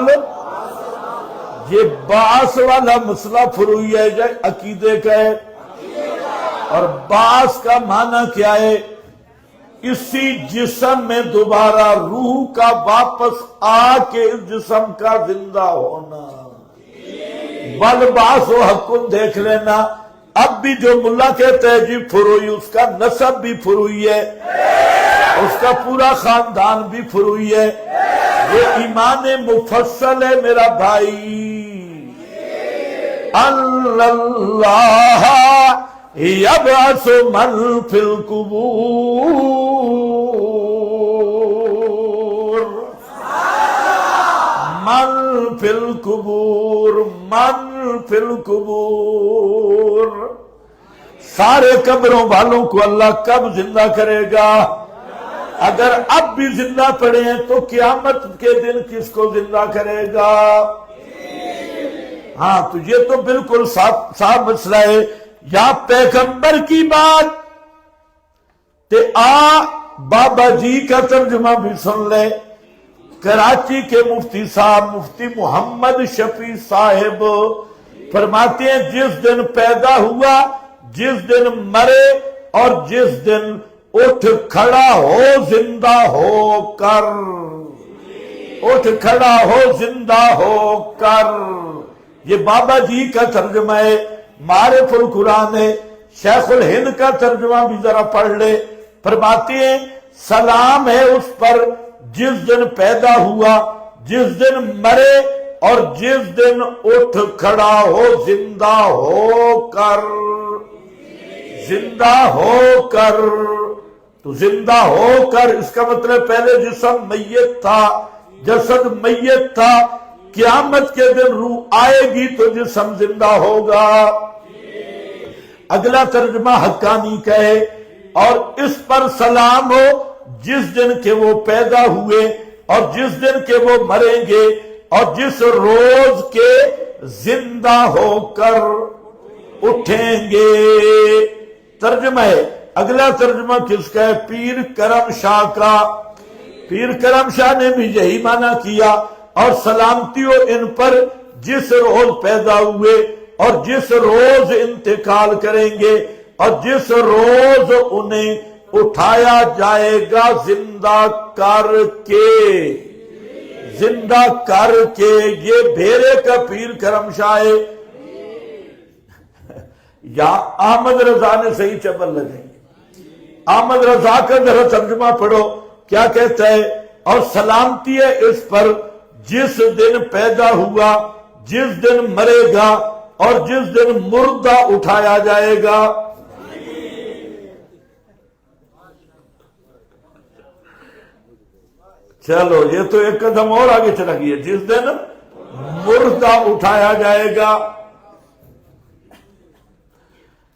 یہ بعث والا مسئلہ فروعی ہے، عقیدے کا ہے، اور بعث کا معنی کیا ہے؟ اسی جسم میں دوبارہ روح کا واپس آ کے اس جسم کا زندہ ہونا۔ بل بعث و حق، دیکھ لینا اب بھی جو ملا کہتے ہیں جی فروعی، اس کا نسب بھی فروعی ہے، اس کا پورا خاندان بھی فروعی ہے۔ یہ ایمان مفصل ہے میرا بھائی۔ اللہ یبعث من فی القبور، من فی القبور، من فی القبور۔ سارے قبروں والوں کو اللہ کب زندہ کرے گا؟ اگر اب بھی زندہ پڑے ہیں تو قیامت کے دن کس کو زندہ کرے گا؟ ہاں، تو یہ تو بالکل صاف مسئلہ ہے۔ یا پیغمبر کی بات تے بابا جی کا ترجمہ بھی سن لے۔ کراچی کے مفتی صاحب مفتی محمد شفیع صاحب فرماتے ہیں جس دن پیدا ہوا، جس دن مرے اور جس دن اٹھ کھڑا ہو زندہ ہو کر، اٹھ کھڑا ہو زندہ ہو کر۔ یہ بابا جی کا ترجمہ ہے، معارف القرآن ہے۔ شیخ الہند کا ترجمہ بھی ذرا پڑھ لے، فرماتے ہیں سلام ہے اس پر جس دن پیدا ہوا، جس دن مرے اور جس دن اٹھ کھڑا ہو زندہ ہو کر، زندہ ہو کر۔ تو زندہ ہو کر اس کا مطلب پہلے جسم میت تھا، جسد میت تھا، قیامت کے دن روح آئے گی تو جسم زندہ ہوگا۔ اگلا ترجمہ حقانی کا ہے، اور اس پر سلام ہو جس دن کے وہ پیدا ہوئے اور جس دن کے وہ مریں گے اور جس روز کے زندہ ہو کر اٹھیں گے۔ ترجمہ ہے۔ اگلا ترجمہ کس کا ہے؟ پیر کرم شاہ کا۔ پیر کرم شاہ نے بھی یہی معنی کیا، اور سلامتی ہو ان پر جس روز پیدا ہوئے اور جس روز انتقال کریں گے اور جس روز انہیں اٹھایا جائے گا زندہ کر کے، زندہ کر کے۔ یہ بھیرے کا پیر کرم شاہ ہے، یا احمد رضا نے صحیح چبل لگیں گے۔ احمد رضا کا ذرا ترجمہ پڑھو کیا کہتا ہے؟ اور سلامتی ہے اس پر جس دن پیدا ہوا، جس دن مرے گا اور جس دن مردہ اٹھایا جائے گا۔ چلو یہ تو ایک قدم اور آگے چلا گیا. جس دن مردہ اٹھایا جائے گا،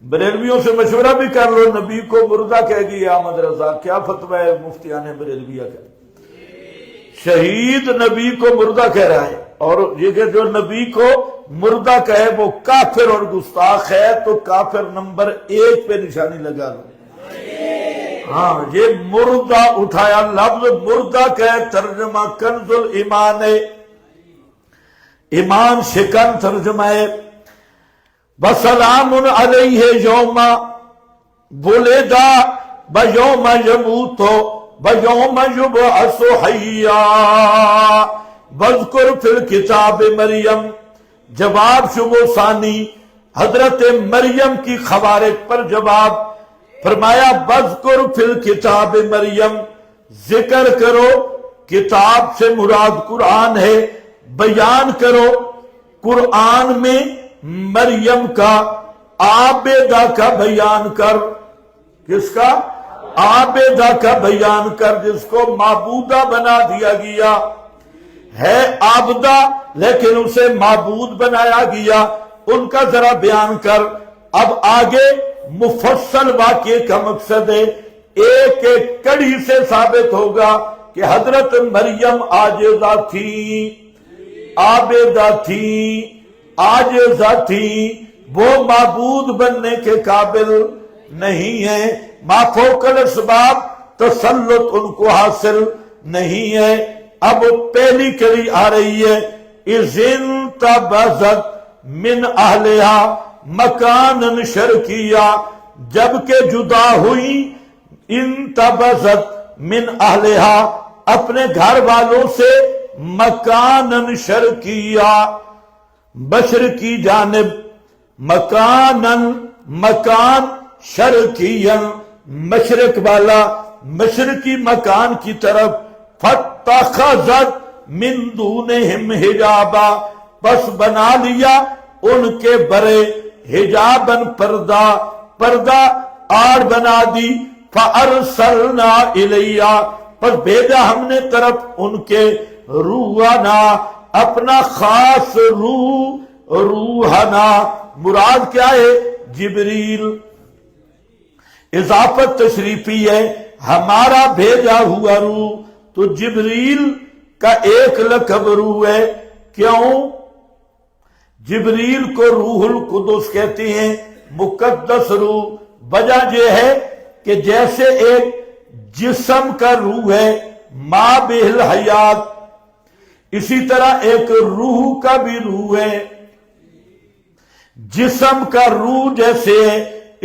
بریلویوں سے مشورہ بھی کر لو، نبی کو مردہ کہہ گئی احمد رضا، کیا فتویٰ ہے مفتیان بریلویہ کا؟ شہید نبی کو مردہ کہہ رہا ہے، اور یہ کہ جو نبی کو مردہ کہے وہ کافر اور گستاخ ہے، تو کافر نمبر 1 پہ نشانی لگا لو. ہاں یہ مردہ اٹھایا، لفظ مردہ کا ترجمہ کنز الایمان ہے، ایمان شکن ترجمہ ہے. وَسَلَامٌ عَلَيْهِ يَوْمَ وُلِدَ وَيَوْمَ يَمُوتُ وَيَوْمَ يُبْعَثُ حَيًّا وَاذْكُرْ فِي الْكِتَابِ مریم. جواب شبہ ثانی حضرت مریم کی خوارج پر جواب فرمایا وَاذْكُرْ فِي الْكِتَابِ مریم، ذکر کرو، کتاب سے مراد قرآن ہے، بیان کرو قرآن میں مریم کا عابدہ کا بیان کر. کس کا؟ عابدہ کا بیان کر، جس کو معبودہ بنا دیا گیا ہے، عابدہ لیکن اسے معبود بنایا گیا، ان کا ذرا بیان کر. اب آگے مفصل واقعے کا مقصد ہے، ایک ایک کڑی سے ثابت ہوگا کہ حضرت مریم عاجزہ تھی، عابدہ تھی، عاجزہ تھی، وہ معبود بننے کے قابل نہیں ہے، ما فوق الاسباب تسلط ان کو حاصل نہیں ہے. اب پہلی کڑی آ رہی ہے، اِذ انتبذت من اہلہا مکانا شرقیہ، جبکہ جدا ہوئی، انتبذت من اہلہا اپنے گھر والوں سے، مکانا شرقیہ مشرق کی جانب، مکان شرقیاً مشرق والا، مشرقی مکان کی طرف. فَاتَّخَذَتْ مِن دُونِهِمْ حِجَابًا، بس بنا لیا ان کے برے، حجاباً پردہ آڑ بنا دی. فَأَرْسَلْنَا إِلَيْهَا، پس بھیجا ہم نے طرف ان کے، روحنا اپنا خاص روحنا، مراد کیا ہے؟ جبریل. اضافت تشریفی ہے، ہمارا بھیجا ہوا روح. تو جبریل کا ایک لقب روح ہے. کیوں؟ جبریل کو روح القدس کہتے ہیں، مقدس روح. وجہ یہ ہے کہ جیسے ایک جسم کا روح ہے ما بہل حیات، اسی طرح ایک روح کا بھی روح ہے. جسم کا روح جیسے ہے،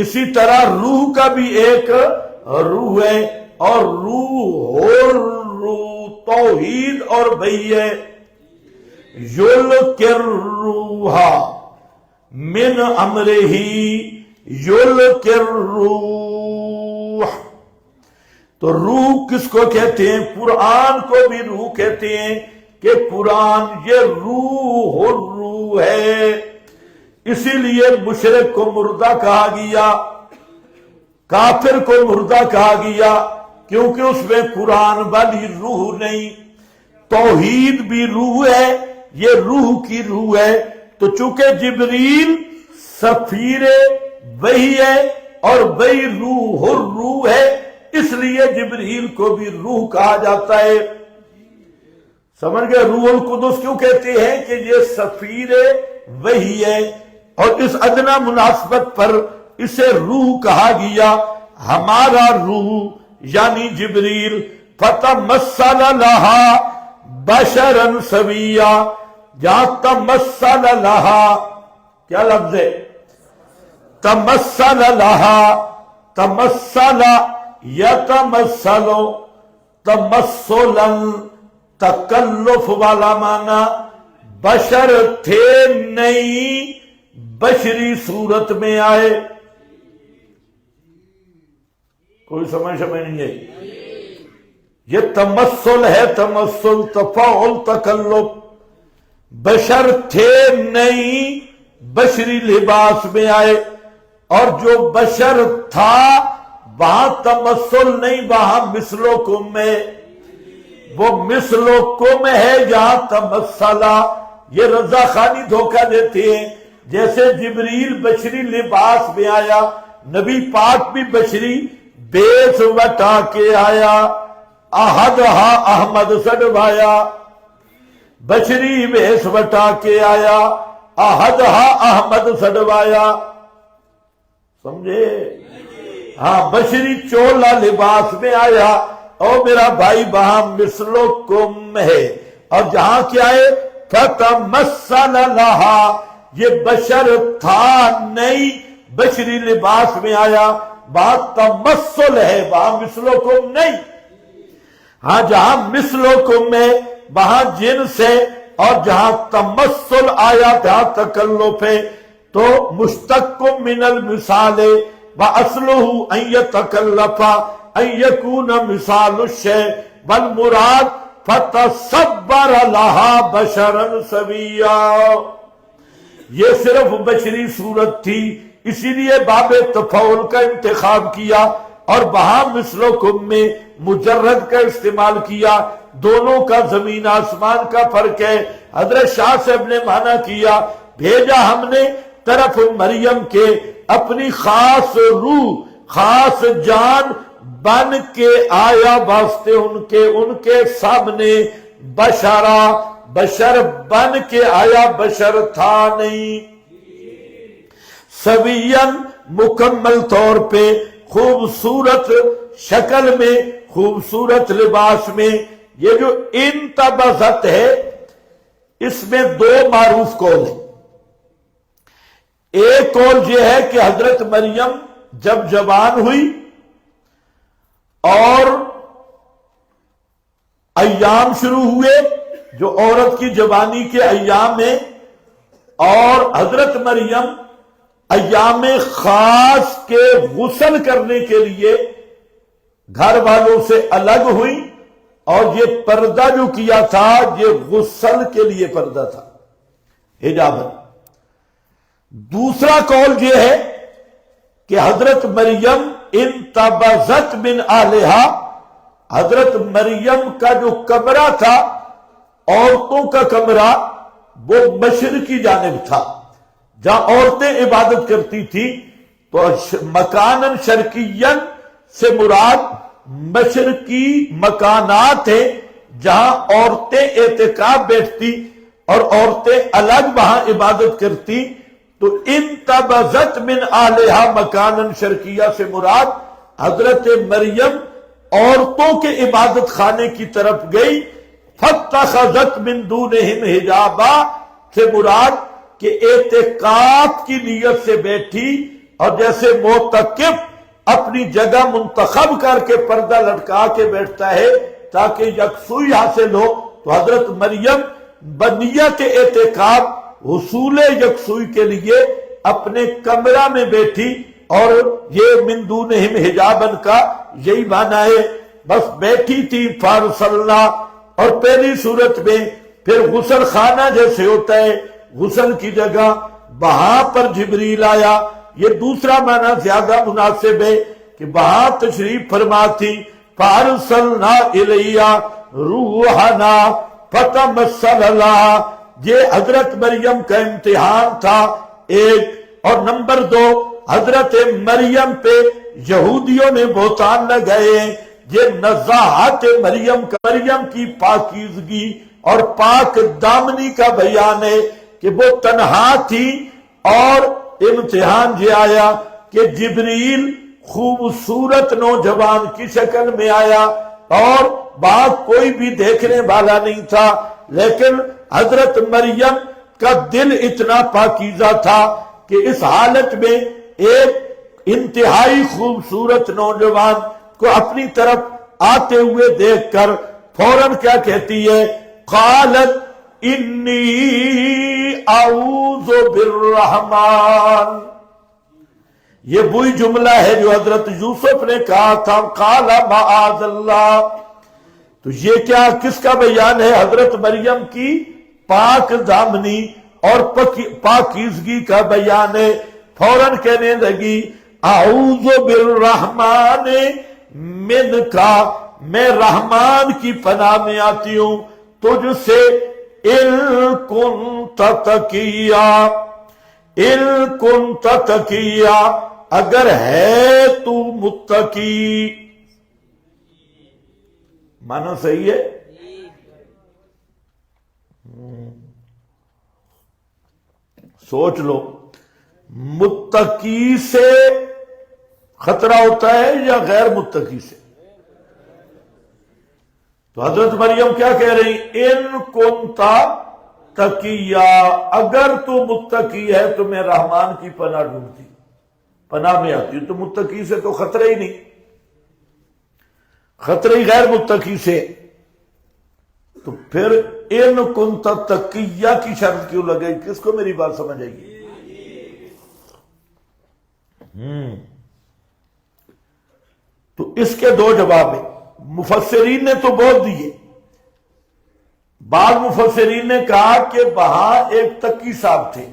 اسی طرح روح کا بھی ایک روح ہے، اور روح توحید اور بھئی ہے. یلقی الروح من امرہ، یلقی الروح. تو روح کس کو کہتے ہیں؟ قرآن کو بھی روح کہتے ہیں، کہ قرآن یہ روح الروح ہے. اسی لیے مشرک کو مردہ کہا گیا، کافر کو مردہ کہا گیا، کیونکہ اس میں قرآن والی روح نہیں. توحید بھی روح ہے، یہ روح کی روح ہے. تو چونکہ جبریل سفیر وحی ہے اور وہی روح الروح ہے، اس لیے جبریل کو بھی روح کہا جاتا ہے. سمجھ گئے؟ روح القدس کیوں کہتے ہیں؟ کہ یہ سفیر وحی ہے، اور اس ادنا مناسبت پر اسے روح کہا گیا. ہمارا روح یعنی جبریل، فتمثل لها بشرا سویا. جہاں تمثل لها کیا لفظ ہے؟ تمثل لها، تمثل یتمثل، تمثلا تکلف والا معنی. بشر تھے نہیں، بشری صورت میں آئے. کوئی سمجھ نہیں ہے؟ یہ تمثل ہے، تمثل تفاعل تکلف. بشر تھے نہیں، بشری لباس میں آئے. اور جو بشر تھا وہاں تمثل نہیں، وہاں مثلکم میں. وہ مثلکم ہے یا تمثلا، یہ رضا خانی دھوکہ دیتے ہیں. جیسے جبریل بشری لباس میں آیا، نبی پاک بھی بشری بیس وٹا کے آیا. احدہا احمد سڑوایا، بشری بیس وٹا کے آیا، احدہا احمد سڑوایا. سمجھے؟ ہاں، بشری چولا لباس میں آیا، اور میرا بھائی وہاں مثلکم ہے. اور جہاں کیا ہے؟ فتمثل لہا، یہ بشر تھا نہیں، بشری لباس میں آیا. بات تمثل ہے، وہاں مثلکم نہیں. ہاں، جہاں مثلکم ہے وہاں جنس ہے، اور جہاں تمثل آیا جہاں تکلف ہے. تو مشتق من المثال وَأَصْلُهُ أَن يَتَكَلَّفَ أَن يَكُونَ مِثَالُ الشَّيْءِ وَالْمُرَادُ فَتَصَبَّرَ لَهَا بَشَرًا سَوِيًّا. یہ صرف بشری صورت تھی، اسی لیے باب تفاعل کا انتخاب کیا، اور وہاں مثلکم میں مجرد کا استعمال کیا. دونوں کا زمین آسمان کا فرق ہے. حضرت شاہ صاحب نے معنی کیا، بھیجا ہم نے طرف مریم کے اپنی خاص روح، خاص جان بن کے آیا واسطے ان کے سامنے. بشرا، بشر بن کے آیا، بشر تھا نہیں. سویًا، مکمل طور پہ، خوبصورت شکل میں، خوبصورت لباس میں. یہ جو انتبذت ہے، اس میں دو معروف قول ہیں. ایک قول یہ ہے کہ حضرت مریم جب جوان ہوئی اور ایام شروع ہوئے جو عورت کی جوانی کے ایام ہیں، اور حضرت مریم ایام خاص کے غسل کرنے کے لیے گھر والوں سے الگ ہوئی، اور یہ پردہ جو کیا تھا یہ غسل کے لیے پردہ تھا، حجاب. دوسرا قول یہ ہے کہ حضرت مریم انتبذت من اہلہا، حضرت مریم کا جو کمرہ تھا، عورتوں کا کمرہ، وہ مشرق کی جانب تھا جہاں عورتیں عبادت کرتی تھی. تو مکانن شرقین سے مراد مشرقی مکانات ہیں جہاں عورتیں اعتکاف بیٹھتی اور عورتیں الگ وہاں عبادت کرتی. تو انتبذت من آلہا مکانن شرقیہ سے مراد حضرت مریم عورتوں کے عبادت خانے کی طرف گئی. فاتخذت من دونہم حجابا سے مراد کہ اعتکاف کی نیت سے بیٹھی، اور جیسے معتکف اپنی جگہ منتخب کر کے پردہ لٹکا کے بیٹھتا ہے تاکہ یکسوئی حاصل ہو، تو حضرت مریم بنیت اعتکاف حصول یکسوئی کے لیے اپنے کمرہ میں بیٹھی. اور یہ من دونہم حجابن کا یہی معنی ہے، بس بیٹھی تھی. فارسلنا، اور پہلی صورت میں پھر غسل خانہ جیسے ہوتا ہے غسل کی جگہ، وہاں پر جبریل آیا. یہ دوسرا معنی زیادہ مناسب ہے کہ وہاں تشریف فرما تھی. فارسلنا الیہا روحنا فتمثل لہا، یہ حضرت مریم کا امتحان تھا ایک. اور نمبر دو، حضرت مریم پہ یہودیوں نے بہتان لگائے. یہ نزاہت مریم کی پاکیزگی اور پاک دامنی کا بیان ہے کہ وہ تنہا تھی، اور امتحان یہ آیا کہ جبریل خوبصورت نوجوان کی شکل میں آیا، اور وہاں کوئی بھی دیکھنے والا نہیں تھا. لیکن حضرت مریم کا دل اتنا پاکیزہ تھا کہ اس حالت میں ایک انتہائی خوبصورت نوجوان کو اپنی طرف آتے ہوئے دیکھ کر فوراً کیا کہتی ہے؟ قالت انی اعوذ بالرحمن. یہ وہی جملہ ہے جو حضرت یوسف نے کہا تھا، قال معاذ اللہ. تو یہ کیا کس کا بیان ہے؟ حضرت مریم کی پاک دامنی اور پاکیزگی کا بیان ہے. فوراً کہنے لگی اعوذ بالرحمن من کا، میں رحمان کی پناہ میں آتی ہوں تجھ سے، ان کنت تقیا، ان کنت تقیا، اگر ہے تو متقی۔ معنی صحیح ہے؟ سوچ لو، متقی سے خطرہ ہوتا ہے یا غیر متقی سے؟ تو حضرت مریم کیا کہہ رہی؟ ان کنتا تقیا، اگر تو متقی ہے تو میں رحمان کی پناہ ڈھونڈتی، پناہ میں آتی ہوں۔ تو متقی سے تو خطرہ ہی نہیں، خطرہ ہی غیر متقی سے، تو پھر ان کنتا تقیہ کی شرط کیوں لگے؟ کس کو میری بات سمجھ آئے گی؟ تو اس کے دو جواب ہیں، مفسرین نے تو بہت دیے۔ بعض مفسرین نے کہا کہ وہاں ایک تقی صاحب تھے،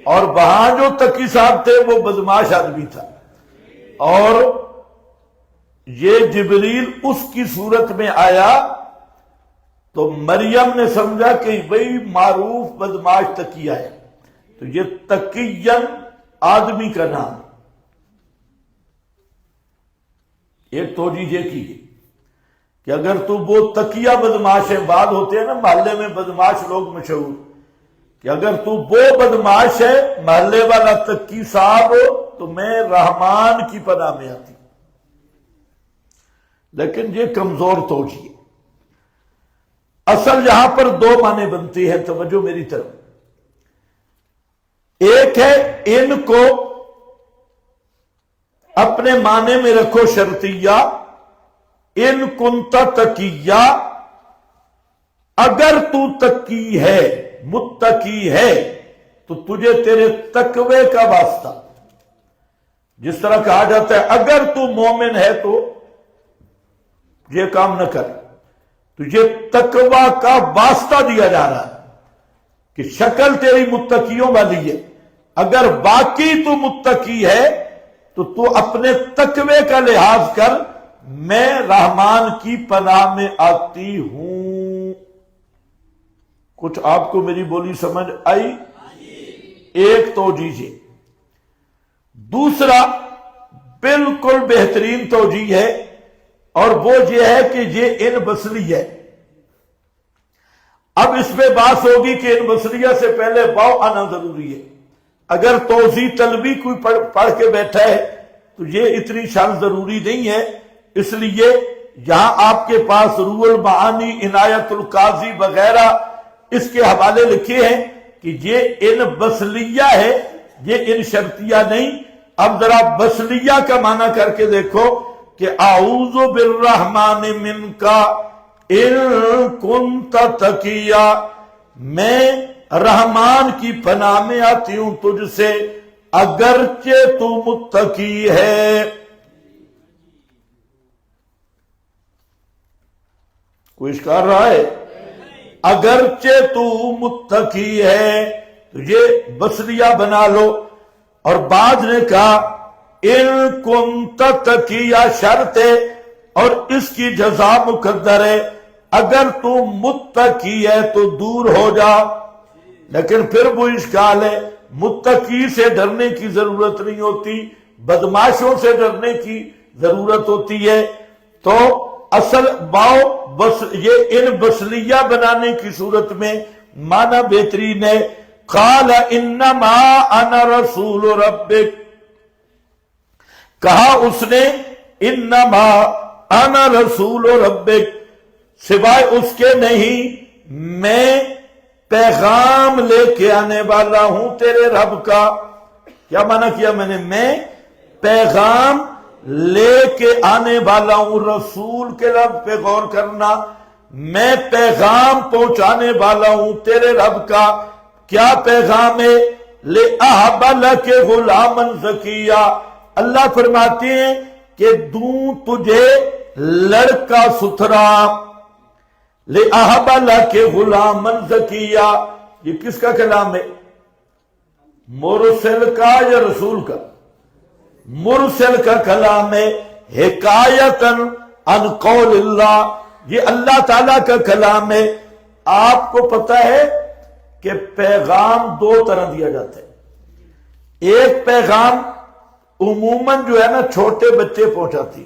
اور وہاں جو تقی صاحب تھے وہ بدماش آدمی تھا، اور یہ جبریل اس کی صورت میں آیا تو مریم نے سمجھا کہ بھئی معروف بدماش تقیہ ہے، تو یہ تقیًا آدمی کا نام۔ ایک توجیہ یہ کی کہ اگر تو وہ تقیہ بدماش ہے، بعد ہوتے ہیں نا محلے میں بدماش لوگ مشہور، کہ اگر تو وہ بدماش ہے، محلے والا تقی صاحب ہو، تو میں رحمان کی پناہ میں آتی۔ لیکن یہ کمزور توجیہ ہے۔ اصل یہاں پر دو معنی بنتی ہیں، توجہ میری طرف۔ ایک ہے ان کو اپنے معنی میں رکھو شرطیہ، ان کنت تقیہ، اگر تو تقی ہے، متقی ہے، تو تجھے تیرے تقوی کا واسطہ، جس طرح کہا جاتا ہے اگر تو مومن ہے تو یہ کام نہ کر، تجھے تقوی کا واسطہ دیا جا رہا ہے کہ شکل تیری متقیوں والی ہے، اگر باقی تو متقی ہے تو تو اپنے تقوی کا لحاظ کر، میں رحمان کی پناہ میں آتی ہوں۔ کچھ آپ کو میری بولی سمجھ آئی؟ ایک توجیہ ہے۔ دوسرا بالکل بہترین توجیہ ہے، اور وہ یہ ہے کہ یہ ان بصری ہے۔ اب اس میں بات ہوگی کہ ان بصریہ سے پہلے واو آنا ضروری ہے۔ اگر توضیح طلبی کوئی پڑھ کے بیٹھا ہے تو یہ اتنی شان ضروری نہیں ہے، اس لیے یہاں آپ کے پاس روح المعانی، عنایت القاضی وغیرہ اس کے حوالے لکھے ہیں کہ یہ ان بصلیہ ہے، یہ ان شرطیہ نہیں۔ اب ذرا بصلیہ کا معنی کر کے دیکھو کہ اعوذ بالرحمن منک ان کنت تقیا، میں رحمان کی پناہ میں آتی ہوں تجھ سے اگرچہ تو متقی ہے۔ کوئی اشکال رہا ہے؟ اگرچہ تو متقی ہے، تو یہ بصریہ بنا لو۔ اور بعض نے کہا ان کنت تقیہ شرط ہے اور اس کی جزا مقدر ہے، اگر تو متقی ہے تو دور ہو جا۔ لیکن پھر وہ اشکال ہے، متقی سے ڈرنے کی ضرورت نہیں ہوتی، بدماشوں سے ڈرنے کی ضرورت ہوتی ہے۔ تو اصل یہ ان بصلیہ بنانے کی صورت میں معنی بہترین ہے۔ قال انما انا رسول ربک، کہا اس نے انما انا رسول ربک، سوائے اس کے نہیں میں پیغام لے کے آنے والا ہوں تیرے رب کا۔ کیا معنی کیا میں نے؟ میں پیغام لے کے آنے والا ہوں، رسول کے لفظ پہ غور کرنا، میں پیغام پہنچانے والا ہوں تیرے رب کا۔ کیا پیغام ہے؟ لِأَهْبَ لَكَ غُلَامًا زَكِيًّا، اللہ فرماتے ہیں کہ دوں تجھے لڑکا ستھرا۔ لِأَهْبَ لَكَ غُلَامًا زَكِيًّا، یہ کس کا کلام ہے؟ مرسل کا یا رسول کا؟ مرسل کا کلام ہے حکایتن عن قول اللہ، یہ اللہ تعالیٰ کا کلام ہے۔ آپ کو پتہ ہے کہ پیغام دو طرح دیا جاتا ہے۔ ایک پیغام عموماً جو ہے نا چھوٹے بچے پہنچاتی،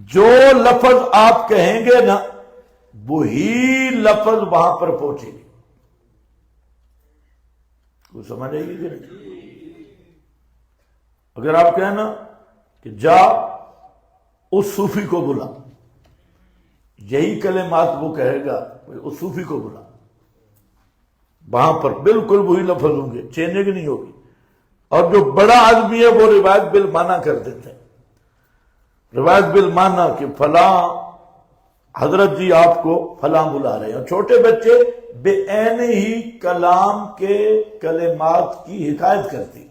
جو لفظ آپ کہیں گے نا وہی لفظ وہاں پر پہنچے گی۔ کوئی سمجھ آئے گی کہ نہیں؟ اگر آپ کہیں نا کہ جا اس صوفی کو بلا، یہی کلمات وہ کہے گا، اس صوفی کو بلا، وہاں پر بالکل وہی لفظ ہوں گے، چینجنگ نہیں ہوگی۔ اور جو بڑا آدمی ہے وہ روایت بالمعنی کر دیتے ہیں، روایت بالمعنی کہ فلاں حضرت جی آپ کو فلاں بلا رہے ہیں، اور چھوٹے بچے بے عین ہی کلام کے کلمات کی حکایت کرتی۔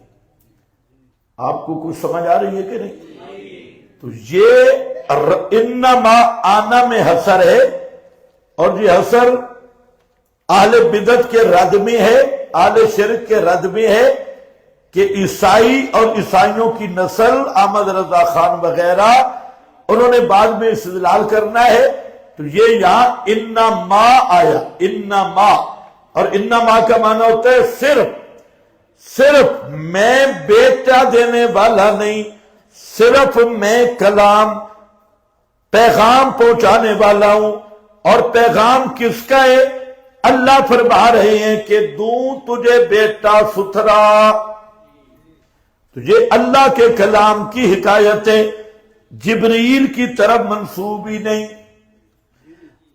آپ کو کچھ سمجھ آ رہی ہے کہ نہیں؟ تو یہ انما آنا میں حسر ہے، اور یہ حسر اہل بدعت کے رد میں ہے، اہل شرک کے رد میں ہے کہ عیسائی اور عیسائیوں کی نسل احمد رضا خان وغیرہ انہوں نے بعد میں استدلال کرنا ہے۔ تو یہ یہاں انما آیا، انما، اور انما کا معنی ہوتا ہے صرف میں بیٹا دینے والا نہیں، صرف میں کلام پیغام پہنچانے والا ہوں۔ اور پیغام کس کا ہے؟ اللہ فرما رہے ہیں کہ دوں تجھے بیٹا ستھرا۔ تو یہ اللہ کے کلام کی حکایت ہے، جبریل کی طرف منسوب ہی نہیں۔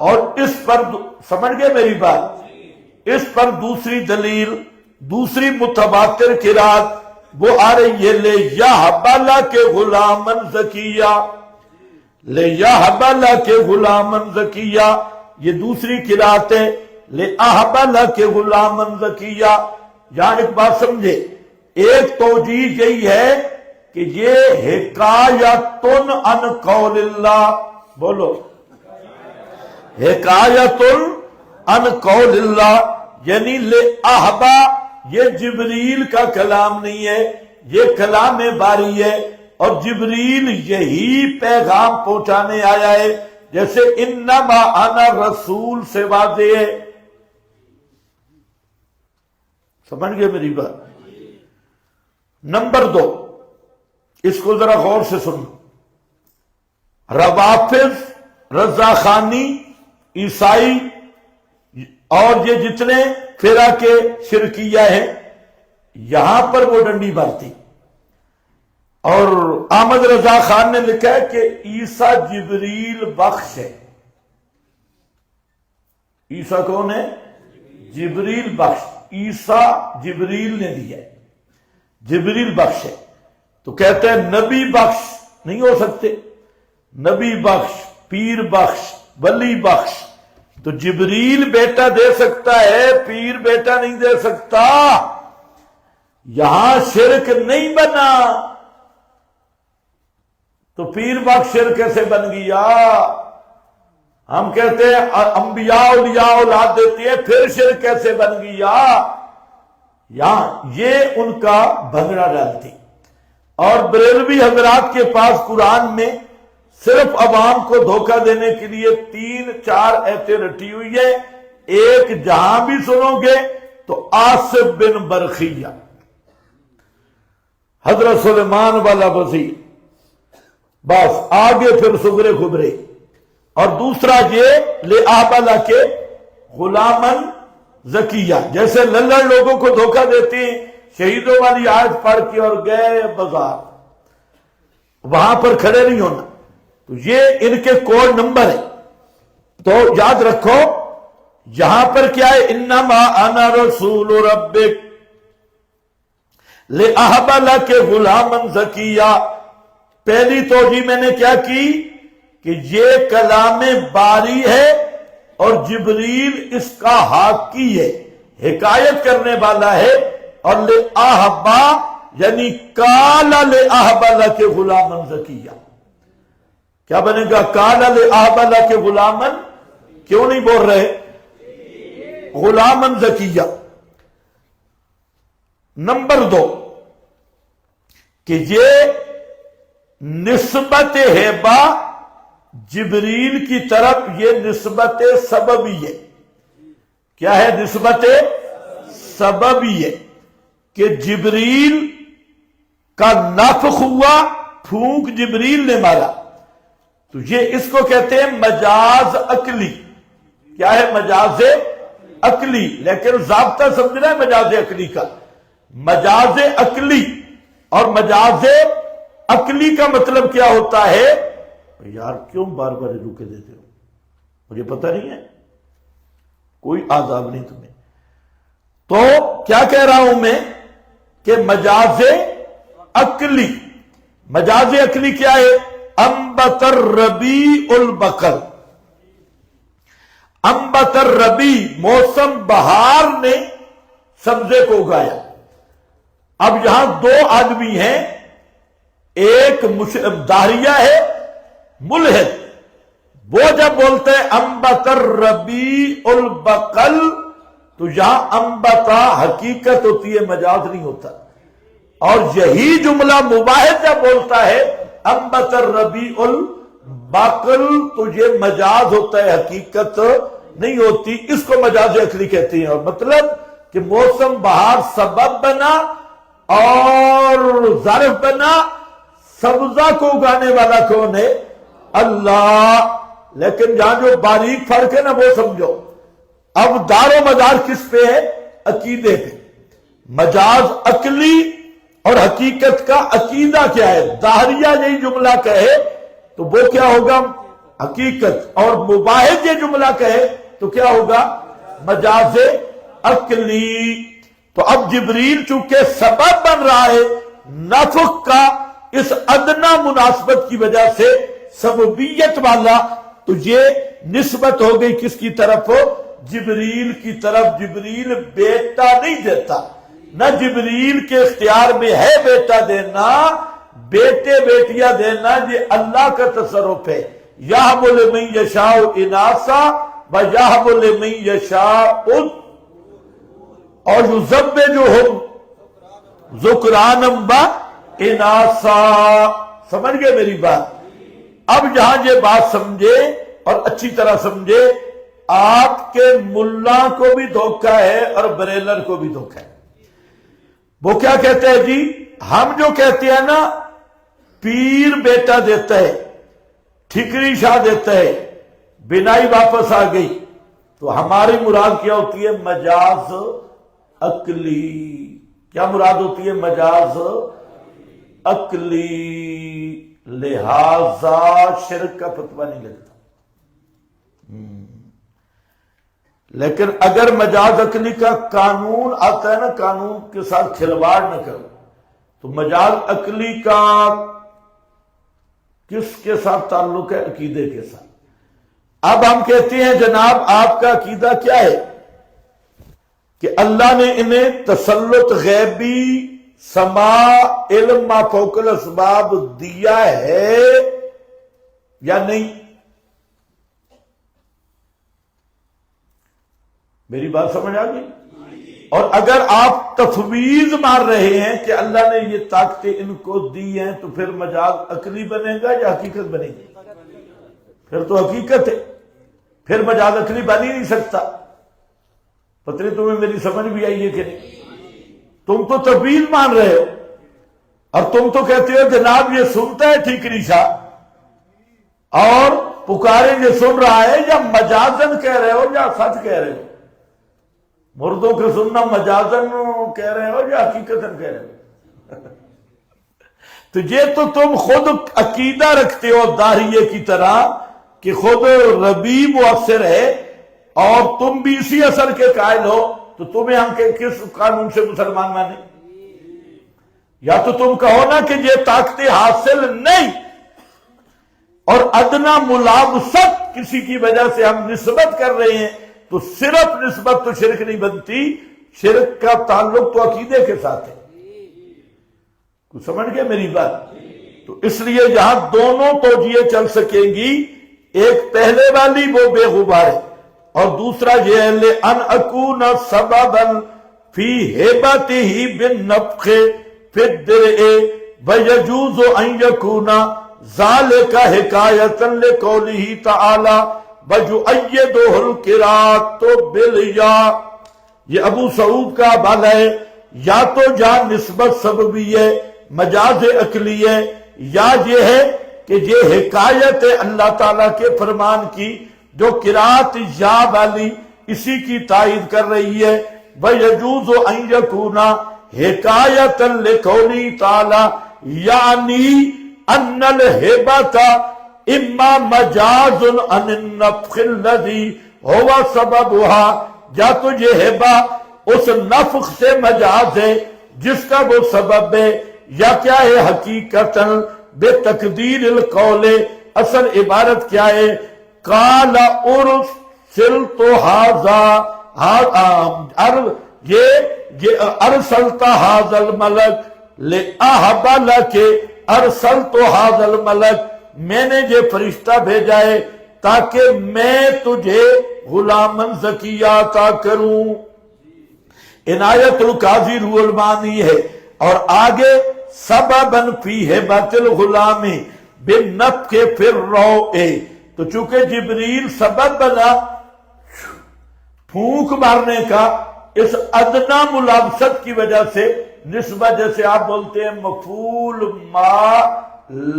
اور اس پر سمجھ گئے میری بات؟ اس پر دوسری دلیل، دوسری متواتر قرات وہ آ رہی ہے، لے یہب لک غلاما زکیہ، لے یہب لک غلاما زکیہ، یہ دوسری قرات ہے، لے اہب لک غلاما زکیہ۔ یہاں ایک بات سمجھے، ایک توجیہ یہی ہے کہ یہ حکایتن عن قول اللہ، بولو حکایتن عن قول اللہ، یعنی لے اہبا، یہ جبریل کا کلام نہیں ہے، یہ کلام باری ہے، اور جبریل یہی پیغام پہنچانے آیا ہے، جیسے انما انا رسول سے واضح ہے۔ سمجھ گئے میری بات؟ نمبر 2، اس کو ذرا غور سے سنو۔ روافض، رضا خانی، عیسائی اور یہ جتنے فرقے شرکیہ ہیں، یہاں پر وہ ڈنڈی مارتی۔ اور احمد رضا خان نے لکھا ہے کہ عیسیٰ جبریل بخش ہے۔ عیسیٰ کون ہے؟ جبریل بخش، عیسیٰ جبریل نے دیا ہے، جبریل بخش ہے۔ تو کہتے ہیں نبی بخش نہیں ہو سکتے، نبی بخش، پیر بخش، ولی بخش۔ تو جبریل بیٹا دے سکتا ہے، پیر بیٹا نہیں دے سکتا۔ یہاں شرک نہیں بنا تو پیر بخش شرک کیسے بن گیا؟ ہم کہتے ہیں انبیاء اولیاء اولاد دیتی ہے، پھر شرک کیسے بن گیا؟ یہاں یہ ان کا بھنگڑا ڈالتی۔ اور بریلوی حضرات کے پاس قرآن میں صرف عوام کو دھوکہ دینے کے لیے 3-4 ایتیں رٹی ہوئی ہے۔ ایک جہاں بھی سنو گے تو آصف بن برخیہ، حضرت سلیمان والا وزیر، بس آگے پھر سغرے خبرے۔ اور دوسرا یہ لے آبلا کے غلامن زکیہ، جیسے للڑ لوگوں کو دھوکہ دیتی ہیں، شہیدوں والی آیت پڑھ کے اور گئے بازار، وہاں پر کھڑے نہیں ہونا۔ تو یہ ان کے کوڈ نمبر ہے۔ تو یاد رکھو یہاں پر کیا ہے؟ انما انا رسول ربک لأہب لک غلاما زکیہ۔ پہلی توجیہ میں نے کیا کی کہ یہ کلام باری ہے اور جبریل اس کا حاکی ہے، حکایت کرنے والا ہے۔ اور لأہبا یعنی قال لأہب لک غلاما زکیہ، کیا بنے گا؟ قال لأہب لک غلاما، کیوں نہیں بول رہے؟ غلاما زکیہ۔ نمبر 2 کہ یہ نسبت ہیبہ جبریل کی طرف یہ نسبت سببی ہے. کیا ہے نسبت سببی ہے کہ جبریل کا نفخ ہوا، پھونک جبریل نے مارا، تو یہ اس کو کہتے ہیں مجاز عقلی. کیا ہے مجاز عقلی؟ لیکن ضابطہ سمجھنا ہے مجاز عقلی کا. مجاز عقلی اور مجاز عقلی کا مطلب کیا ہوتا ہے؟ یار کیوں بار بار روکے دیتے ہو؟ مجھے پتہ نہیں ہے، کوئی عذاب نہیں تمہیں. تو کیا کہہ رہا ہوں میں کہ مجاز عقلی، مجاز عقلی کیا ہے؟ انبت الربیع البقل. انبت الربیع، موسم بہار نے سبزے کو اگایا. اب یہاں دو آدمی ہیں، ایک داہریہ ہے، ملحد. وہ جب بولتے ہیں انبت الربیع البقل تو یہاں انبتا حقیقت ہوتی ہے، مجاز نہیں ہوتا. اور یہی جملہ مباحث جب بولتا ہے انبت الربیع البقل تو یہ مجاز ہوتا ہے، حقیقت نہیں ہوتی. اس کو مجاز عقلی کہتے ہیں. اور مطلب کہ موسم بہار سبب بنا اور ظرف بنا، سبزہ کو اگانے والا کون ہے؟ اللہ. لیکن جہاں جو باریک فرق ہے نا وہ سمجھو. اب دار و مدار کس پہ ہے؟ عقیدے پہ. مجاز عقلی اور حقیقت کا عقیدہ کیا ہے؟ داہریہ یہی جملہ کہے تو وہ کیا ہوگا؟ حقیقت. اور مباحث یہ جملہ کہے تو کیا ہوگا؟ مجاز عقلی. تو اب جبریل چونکہ سبب بن رہا ہے نفخ کا، اس ادنا مناسبت کی وجہ سے سببیت والا، تو یہ نسبت ہو گئی کس کی طرف؟ جبریل کی طرف. جبریل بیٹا نہیں دیتا، نہ جبریل کے اختیار میں ہے بیٹا دینا، بیٹے بیٹیاں دینا یہ اللہ کا تصرف ہے. یہب لمن یشاء اناثا ویہب لمن یشاء اور یزوجہم ذکرانا واناثا. سمجھ گئے میری بات؟ اب یہاں یہ بات سمجھے اور اچھی طرح سمجھے، آپ کے ملا کو بھی دھوکہ ہے اور بریلر کو بھی دھوکہ ہے. وہ کیا کہتے ہیں جی؟ ہم جو کہتے ہیں نا پیر بیٹا دیتا ہے، ٹھکری شاہ دیتا ہے، بینائی واپس آ گئی، تو ہماری مراد کیا ہوتی ہے؟ مجاز عقلی. کیا مراد ہوتی ہے؟ مجاز عقلی. لہذا شرک کا فتویٰ نہیں لگتا. لیکن اگر مجاز عقلی کا قانون آتا ہے نا، قانون کے ساتھ کھلواڑ نہ کرو، تو مجاز عقلی کا کس کے ساتھ تعلق ہے؟ عقیدے کے ساتھ. اب ہم کہتے ہیں جناب آپ کا عقیدہ کیا ہے کہ اللہ نے انہیں تسلط غیبی سماع علم ما فوق الاسباب دیا ہے یا نہیں؟ میری بات سمجھ آ گئی؟ اور اگر آپ تفویض مار رہے ہیں کہ اللہ نے یہ طاقتیں ان کو دی ہیں تو پھر مجاز عقلی بنے گا یا حقیقت بنے گی؟ پھر تو حقیقت ہے، پھر مجاز عقلی بن ہی نہیں سکتا. پتہ نہیں تمہیں میری سمجھ بھی آئی ہے کہ نہیں؟ تم تو تفویض مان رہے ہو اور تم تو کہتے ہو جناب یہ سنتا ہے ٹھیکری شاہ اور پکارے یہ سن رہا ہے، یا مجازن کہہ رہے ہو یا سچ کہہ رہے ہو؟ مردوں کے سننا مجازن کہہ رہے ہو یا حقیقتاً کہہ رہے ہو؟ تو یہ تو تم خود عقیدہ رکھتے ہو داہریے کی طرح کہ خود ربی مؤثر ہے اور تم بھی اسی اثر کے قائل ہو، تو تمہیں ہم کس قانون سے مسلمان مانے؟ یا تو تم کہو نا کہ یہ طاقتیں حاصل نہیں، اور ادنا ملابست کسی کی وجہ سے ہم نسبت کر رہے ہیں، تو صرف نسبت تو شرک نہیں بنتی، شرک کا تعلق تو عقیدے کے ساتھ ہے. کچھ سمجھ گئے میری بات؟ تو اس لیے یہاں دونوں توجیہیں چل سکیں گی. ایک پہلے والی وہ بے غبار ہے، اور دوسرا یہ ہے لِأَنْ أَكُونَ سَبَبًا فِي هِبَتِهِ بِالنَّفْخِ فِي الدِّرْءِ وَيَجُوزُ أَن يَكُونَ ذَلِكَ حِكَایَةً لِقَوْلِهِ تَعَالَى وَيُؤَيِّدُهُ الْقِرَاءَةُ بِالْيَاءِ۔ یہ ابو سعود کا حوالہ ہے، یا تو جہاں نسبت سببی ہے، مجاز عقلی ہے، یا یہ ہے کہ یہ حکایت ہے اللہ تعالیٰ کے فرمان کی جو قرات یا والی اسی کی تائید کر رہی ہے۔ وَيَجُوزُ أَن يَكُونَ حِكَایَةً لِقَوْلِهِ تَعَالَى یعنی ان الہبۃ اما مجاز عن النفخ الذی هو سببها، یا تو یہ ہبہ اس نفخ سے مجاز ہے جس کا وہ سبب ہے، یا کیا ہے حقیقتاً بے تقدیر القول، اصل عبارت کیا ہے، قال ارسلت هذا یہ ارسلت هذا الملک لأہب لک، ارسلت هذا الملک میں نے یہ فرشتہ بھیجا ہے تاکہ میں تجھے غلامن زکیہ عطا کروں۔ عنایت القاضی روح المعانی ہے، اور آگے سبباً فی ہبۃ الغلام بالنفخ فی الروع، تو چونکہ جبریل سبب بنا پھونک مارنے کا، اس ادنا ملابست کی وجہ سے نسبت، جیسے آپ بولتے ہیں مفعول ما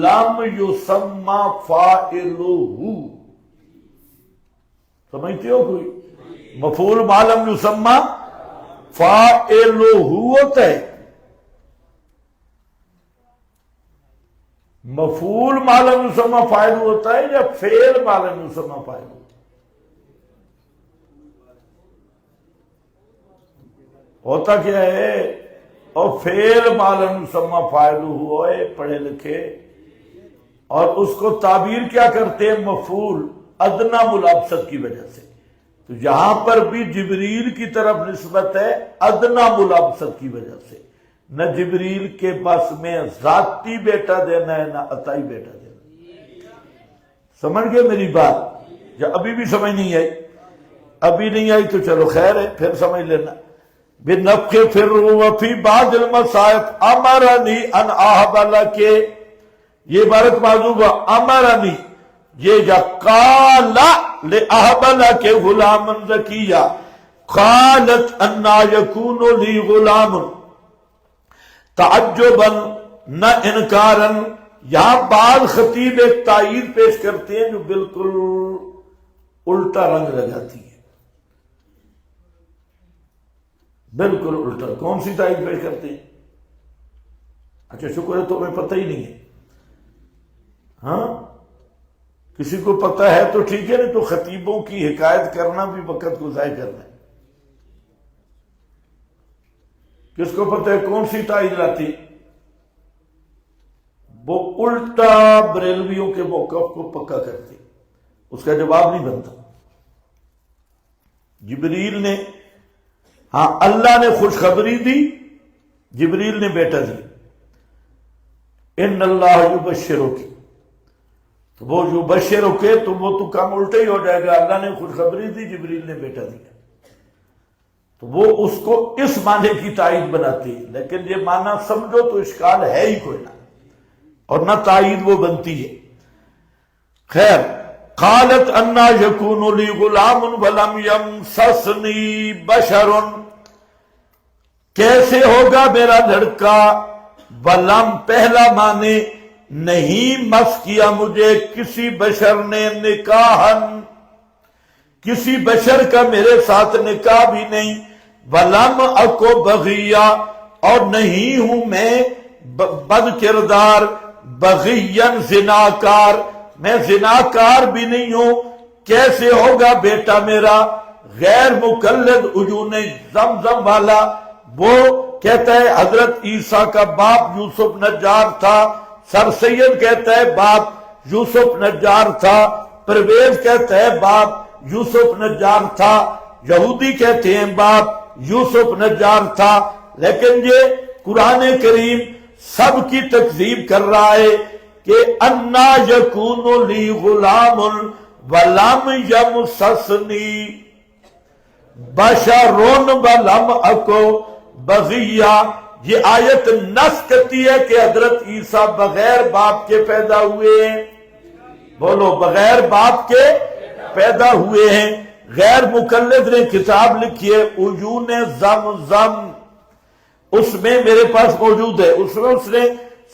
لم یسمى فاعلہ، سمجھتے ہو کوئی؟ مفعول ما لم یسمى فاعلہ ہوتا ہے، مفعول ما لم یسمى فاعل ہوتا ہے یا فعل ما لم یسمى فاعل؟ ہوتا کیا ہے؟ اور فعل ما لم یسمى فاعل ہوا ہے، پڑھے لکھے، اور اس کو تعبیر کیا کرتے ہیں؟ مفعول، ادنا ملابست کی وجہ سے۔ تو یہاں پر بھی جبریل کی طرف نسبت ہے ادنا ملابست کی وجہ سے، نہ جبریل کے بس میں ذاتی بیٹا دینا ہے نہ عطائی بیٹا دینا۔ سمجھ گئے میری بات؟ یا ابھی بھی سمجھ نہیں آئی؟ ابھی نہیں آئی تو چلو خیر ہے، پھر سمجھ لینا۔ بِنَفْخِ فِي الرُّوحِ وَفِي بَعْضِ الْمَصَائِفِ أَمَرَنِي أَنْ أَهَبَ لَكِ، یہ عبارت معذوب ہے، امرنی، یہ یا قال لأهب لك غلاما زکیہ، قالت انا یکون لی غلام، تعجبا نہ انکارا۔ یہاں بعض خطیب ایک تائید پیش کرتے ہیں جو بالکل الٹا رنگ لگاتی ہے، بالکل الٹا۔ کون سی تائید پیش کرتے ہیں؟ اچھا شکر ہے تمہیں پتہ ہی نہیں ہے، ہاں کسی کو پتہ ہے تو ٹھیک ہے، نہیں تو خطیبوں کی حکایت کرنا بھی وقت کو ضائع کرنا ہے۔ کس کو پتہ ہے کون سی تائید لاتی؟ وہ الٹا بریلویوں کے موقف کو پکا کرتی، اس کا جواب نہیں بنتا۔ جبریل نے، ہاں اللہ نے خوشخبری دی، جبریل نے بیٹا دی، ان اللہ یبشرک، تو وہ یبشرک تو وہ تو کام الٹا ہی ہو جائے گا، اللہ نے خوشخبری دی، جبریل نے بیٹا دیا، تو وہ اس کو اس معنی کی تائید بناتی ہے، لیکن یہ معنی سمجھو تو اشکال ہے ہی کوئی نہ، اور نہ تائید وہ بنتی ہے۔ خیر، قالت انا یکون لی غلام ولم یمسسنی بشر، کیسے ہوگا میرا لڑکا، ولم پہلا معنی نہیں، مس کیا مجھے کسی بشر نے، نکاحن کسی بشر کا میرے ساتھ نکاح بھی نہیں، ولم اکو بغیہ اور نہیں ہوں میں بد کردار، بغین زناکار میں زناکار بھی نہیں ہوں، کیسے ہوگا بیٹا میرا غیر مقلد عیون زمزم والا؟ وہ کہتا ہے حضرت عیسیٰ کا باپ یوسف نجار تھا، سر سید کہتا ہے باپ یوسف نجار تھا، پرویز کہتا ہے باپ یوسف نجار تھا، یہودی کہتے ہیں باپ یوسف نجار تھا، لیکن یہ قرآن کریم سب کی تکذیب کر رہا ہے کہ انا یکون لی غلام ولم یمسسنی بشر ولم اکو بغیہ، یہ آیت نص کرتی ہے کہ حضرت عیسیٰ بغیر باپ کے پیدا ہوئے ہیں. بولو بغیر باپ کے پیدا ہوئے ہیں. غیر مقلد نے کتاب لکھی ہے عیون زمزم، اس میں میرے پاس موجود ہے، اس میں اس نے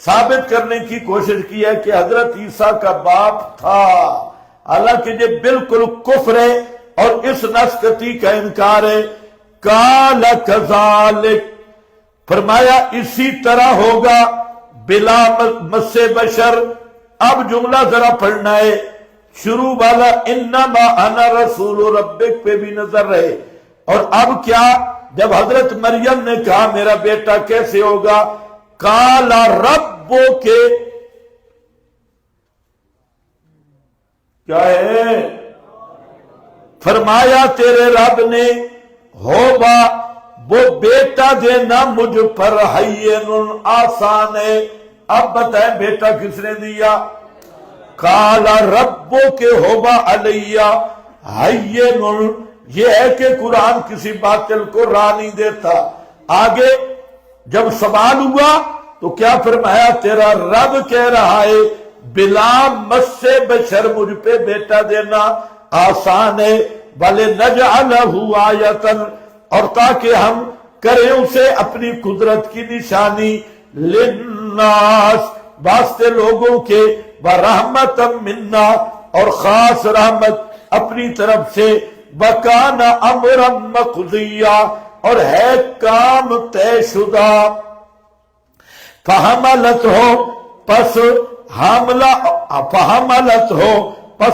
ثابت کرنے کی کوشش کی ہے کہ حضرت عیسیٰ کا باپ تھا، حالانکہ یہ بالکل کفر ہے اور اس نسکتی کا انکار ہے. قال کذالک، فرمایا اسی طرح ہوگا بلا مس بشر. اب جملہ ذرا پڑھنا ہے، شروع والا انما انا رسول ربک پہ بھی نظر رہے. اور اب کیا، جب حضرت مریم نے کہا میرا بیٹا کیسے ہوگا، قال ربو کے کیا ہے، فرمایا تیرے رب نے ہوگا وہ بیٹا دینا مجھ پر حین آسان ہے. اب بتائیں بیٹا کس نے دیا، قال ربو کے ہوگا علیہ حین. یہ ہے کہ قرآن کسی باطل کو راہ نہیں دیتا. آگے جب سوال ہوا تو کیا فرمایا، تیرا رب کہہ رہا ہے بلا مس بشر مجھ پہ بیٹا دینا آسان ہے، بلے نجعلہ آیۃ، اور تاکہ ہم کریں اسے اپنی قدرت کی نشانی، للناس، واسطے لوگوں کے، ورحمت منا، اور خاص رحمت اپنی طرف سے، وکان امرا مقضیا، اور ہے کام طے شدہ. فحملت ہو پس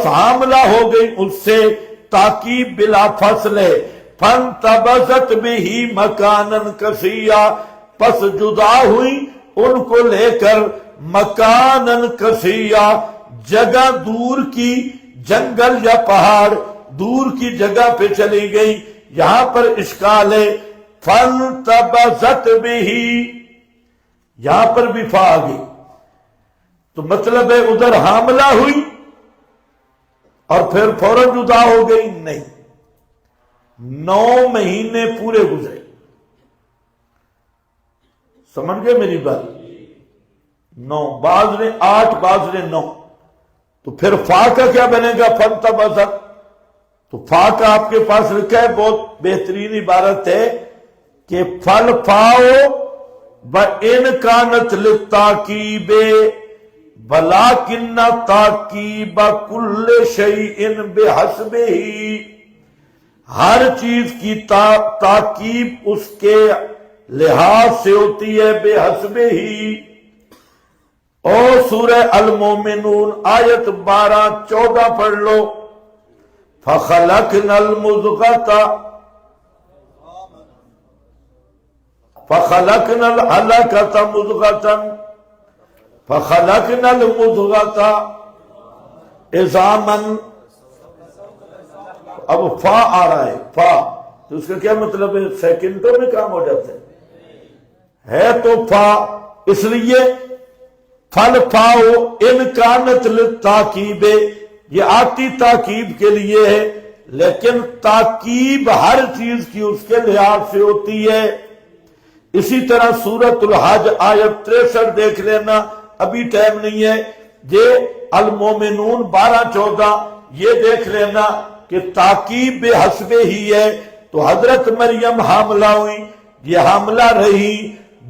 حاملہ ہو گئی اس سے، تاکیب بلا فصل ہے. فانتبذت بہی مکانا قصیا، پس جدا ہوئی ان کو لے کر مکانا قصیا، جگہ دور کی، جنگل یا پہاڑ دور کی جگہ پہ چلی گئی. یہاں پر اشکال ہے، فانتبذت بہی، یہاں پر بھی فا آ گئی تو مطلب ہے ادھر حاملہ ہوئی اور پھر فوراً جدا ہو گئی؟ نہیں، 9 مہینے پورے گزرے. سمجھ گئے میری بات؟ 9، بعض نے 8، بعض نے 9. تو پھر فا کا کیا بنے گا؟ فانتبذت. تو فا کا آپ کے پاس لکھا ہے، بہت بہترین عبارت ہے کہ فل فاؤ وَإِنْ كَانَتْ لِلتَّعْقِيبِ وَلَكِنَّ تَعْقِيبَ كُلِّ شَيْءٍ بِحَسْبِهِ، ہر چیز کی تعقیب اس کے لحاظ سے ہوتی ہے، بے حسبہ. اور سورہ المومنون آیت 12-14 پڑھ لو. فَخَلَقْنَا الْمُضْغَةَ فَخَلَقْنَا الْعَلَقَةَ مُضْغَةً فَخَلَقْنَا الْمُضْغَةَ عِظَامًا. اب فا آ رہا ہے، فا تو اس کا کیا مطلب ہے؟ سیکنڈوں میں کام ہو جاتا ہے تو فا، اس لیے فل فاؤ ان کانت للتعقیب، یہ آتی تاکیب کے لیے ہے، لیکن تاکیب ہر چیز کی اس کے لحاظ سے ہوتی ہے. اسی طرح سورۃ الحج آیت 63 دیکھ لینا، ابھی ٹائم نہیں ہے. یہ المومنون 12-14 یہ دیکھ لینا کہ تاکیب بے حسبہ ہی ہے. تو حضرت مریم حاملہ ہوئی، یہ حاملہ رہی،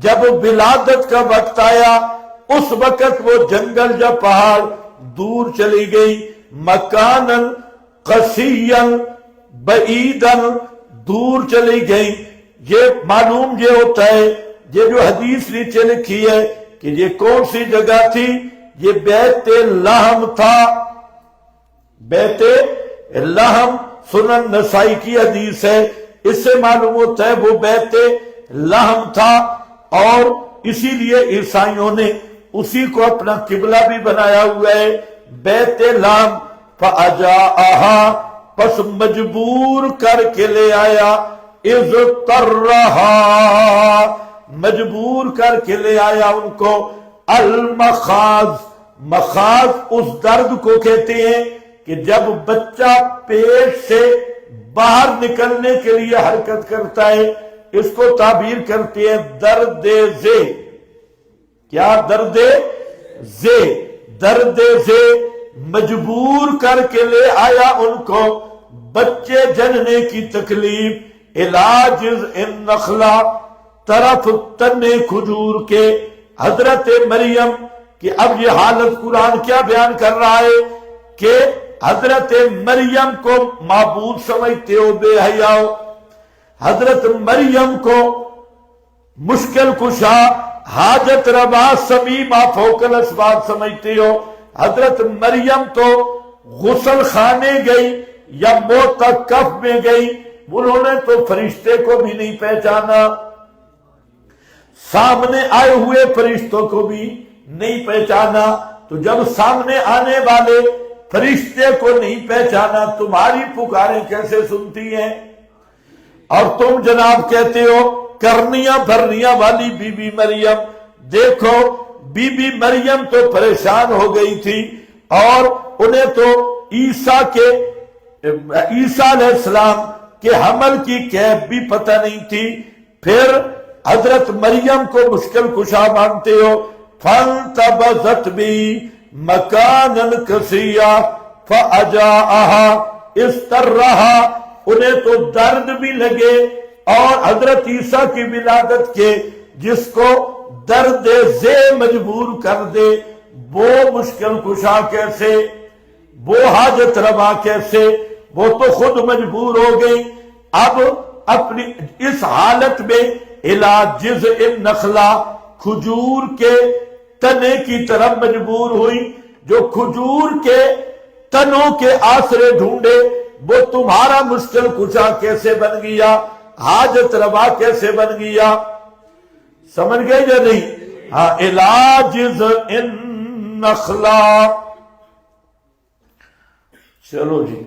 جب ولادت کا وقت آیا اس وقت وہ جنگل یا پہاڑ دور چلی گئی، مکانن قصیًا بعیداً، دور چلی گئی. یہ معلوم یہ ہوتا ہے، یہ جو حدیث نیچے لکھی ہے کہ یہ کون سی جگہ تھی، یہ بیت لحم تھا. بیت لحم سنن نسائی کی حدیث ہے، اس سے معلوم ہوتا ہے وہ بیت لحم تھا. اور اسی لیے عیسائیوں نے اسی کو اپنا قبلہ بھی بنایا ہوا ہے، بیت لحم. فَأَجَاءَهَا، پس مجبور کر کے لے آیا، اِذْتَرَّهَا، مجبور کر کے لے آیا ان کو. المخاض، مخاض اس درد کو کہتے ہیں کہ جب بچہ پیٹ سے باہر نکلنے کے لیے حرکت کرتا ہے اس کو تعبیر کرتے ہیں درد زے. کیا درد زے؟ درد زے مجبور کر کے لے آیا ان کو بچے جننے کی تکلیف. علاج ان نخلا طرف تنے کھجور کے. حضرت مریم کہ اب یہ حالت قرآن کیا بیان کر رہا ہے کہ حضرت مریم کو معبود سمجھتے ہو بے حیاؤ، حضرت مریم کو مشکل کشا حاجت روا سمیما فوق الاسباب سمجھتے ہو. حضرت مریم تو غسل خانے گئی یا معتکف میں گئی، انہوں نے تو فرشتے کو بھی نہیں پہچانا، سامنے آئے ہوئے فرشتوں کو بھی نہیں پہچانا. تو جب سامنے آنے والے فرشتے کو نہیں پہچانا تمہاری پکاریں کیسے سنتی ہیں؟ اور تم جناب کہتے ہو کرنیاں بھرنیاں والی بی بی مریم. دیکھو بی بی مریم تو پریشان ہو گئی تھی اور انہیں تو عیسیٰ علیہ السلام کے حمل کی کیف بھی پتہ نہیں تھی، پھر حضرت مریم کو مشکل کشا مانتے ہو. فانتبذت بھی مکانا قصیا فاجاءها استرہا. انہیں تو درد بھی لگے اور حضرت عیسیٰ کی ولادت کے جس کو درد زے مجبور کر دے وہ مشکل کشا کیسے، وہ حاجت روا کیسے؟ وہ تو خود مجبور ہو گئی. اب اپنی اس حالت میں علاج جزء النخلا کھجور کے تنے کی طرف مجبور ہوئی. جو کھجور کے تنوں کے آسرے ڈھونڈے وہ تمہارا مشکل کشا کیسے بن گیا، حاجت روا کیسے بن گیا؟ سمجھ گئے یا نہیں؟ ہاں علاج النخلا. چلو جی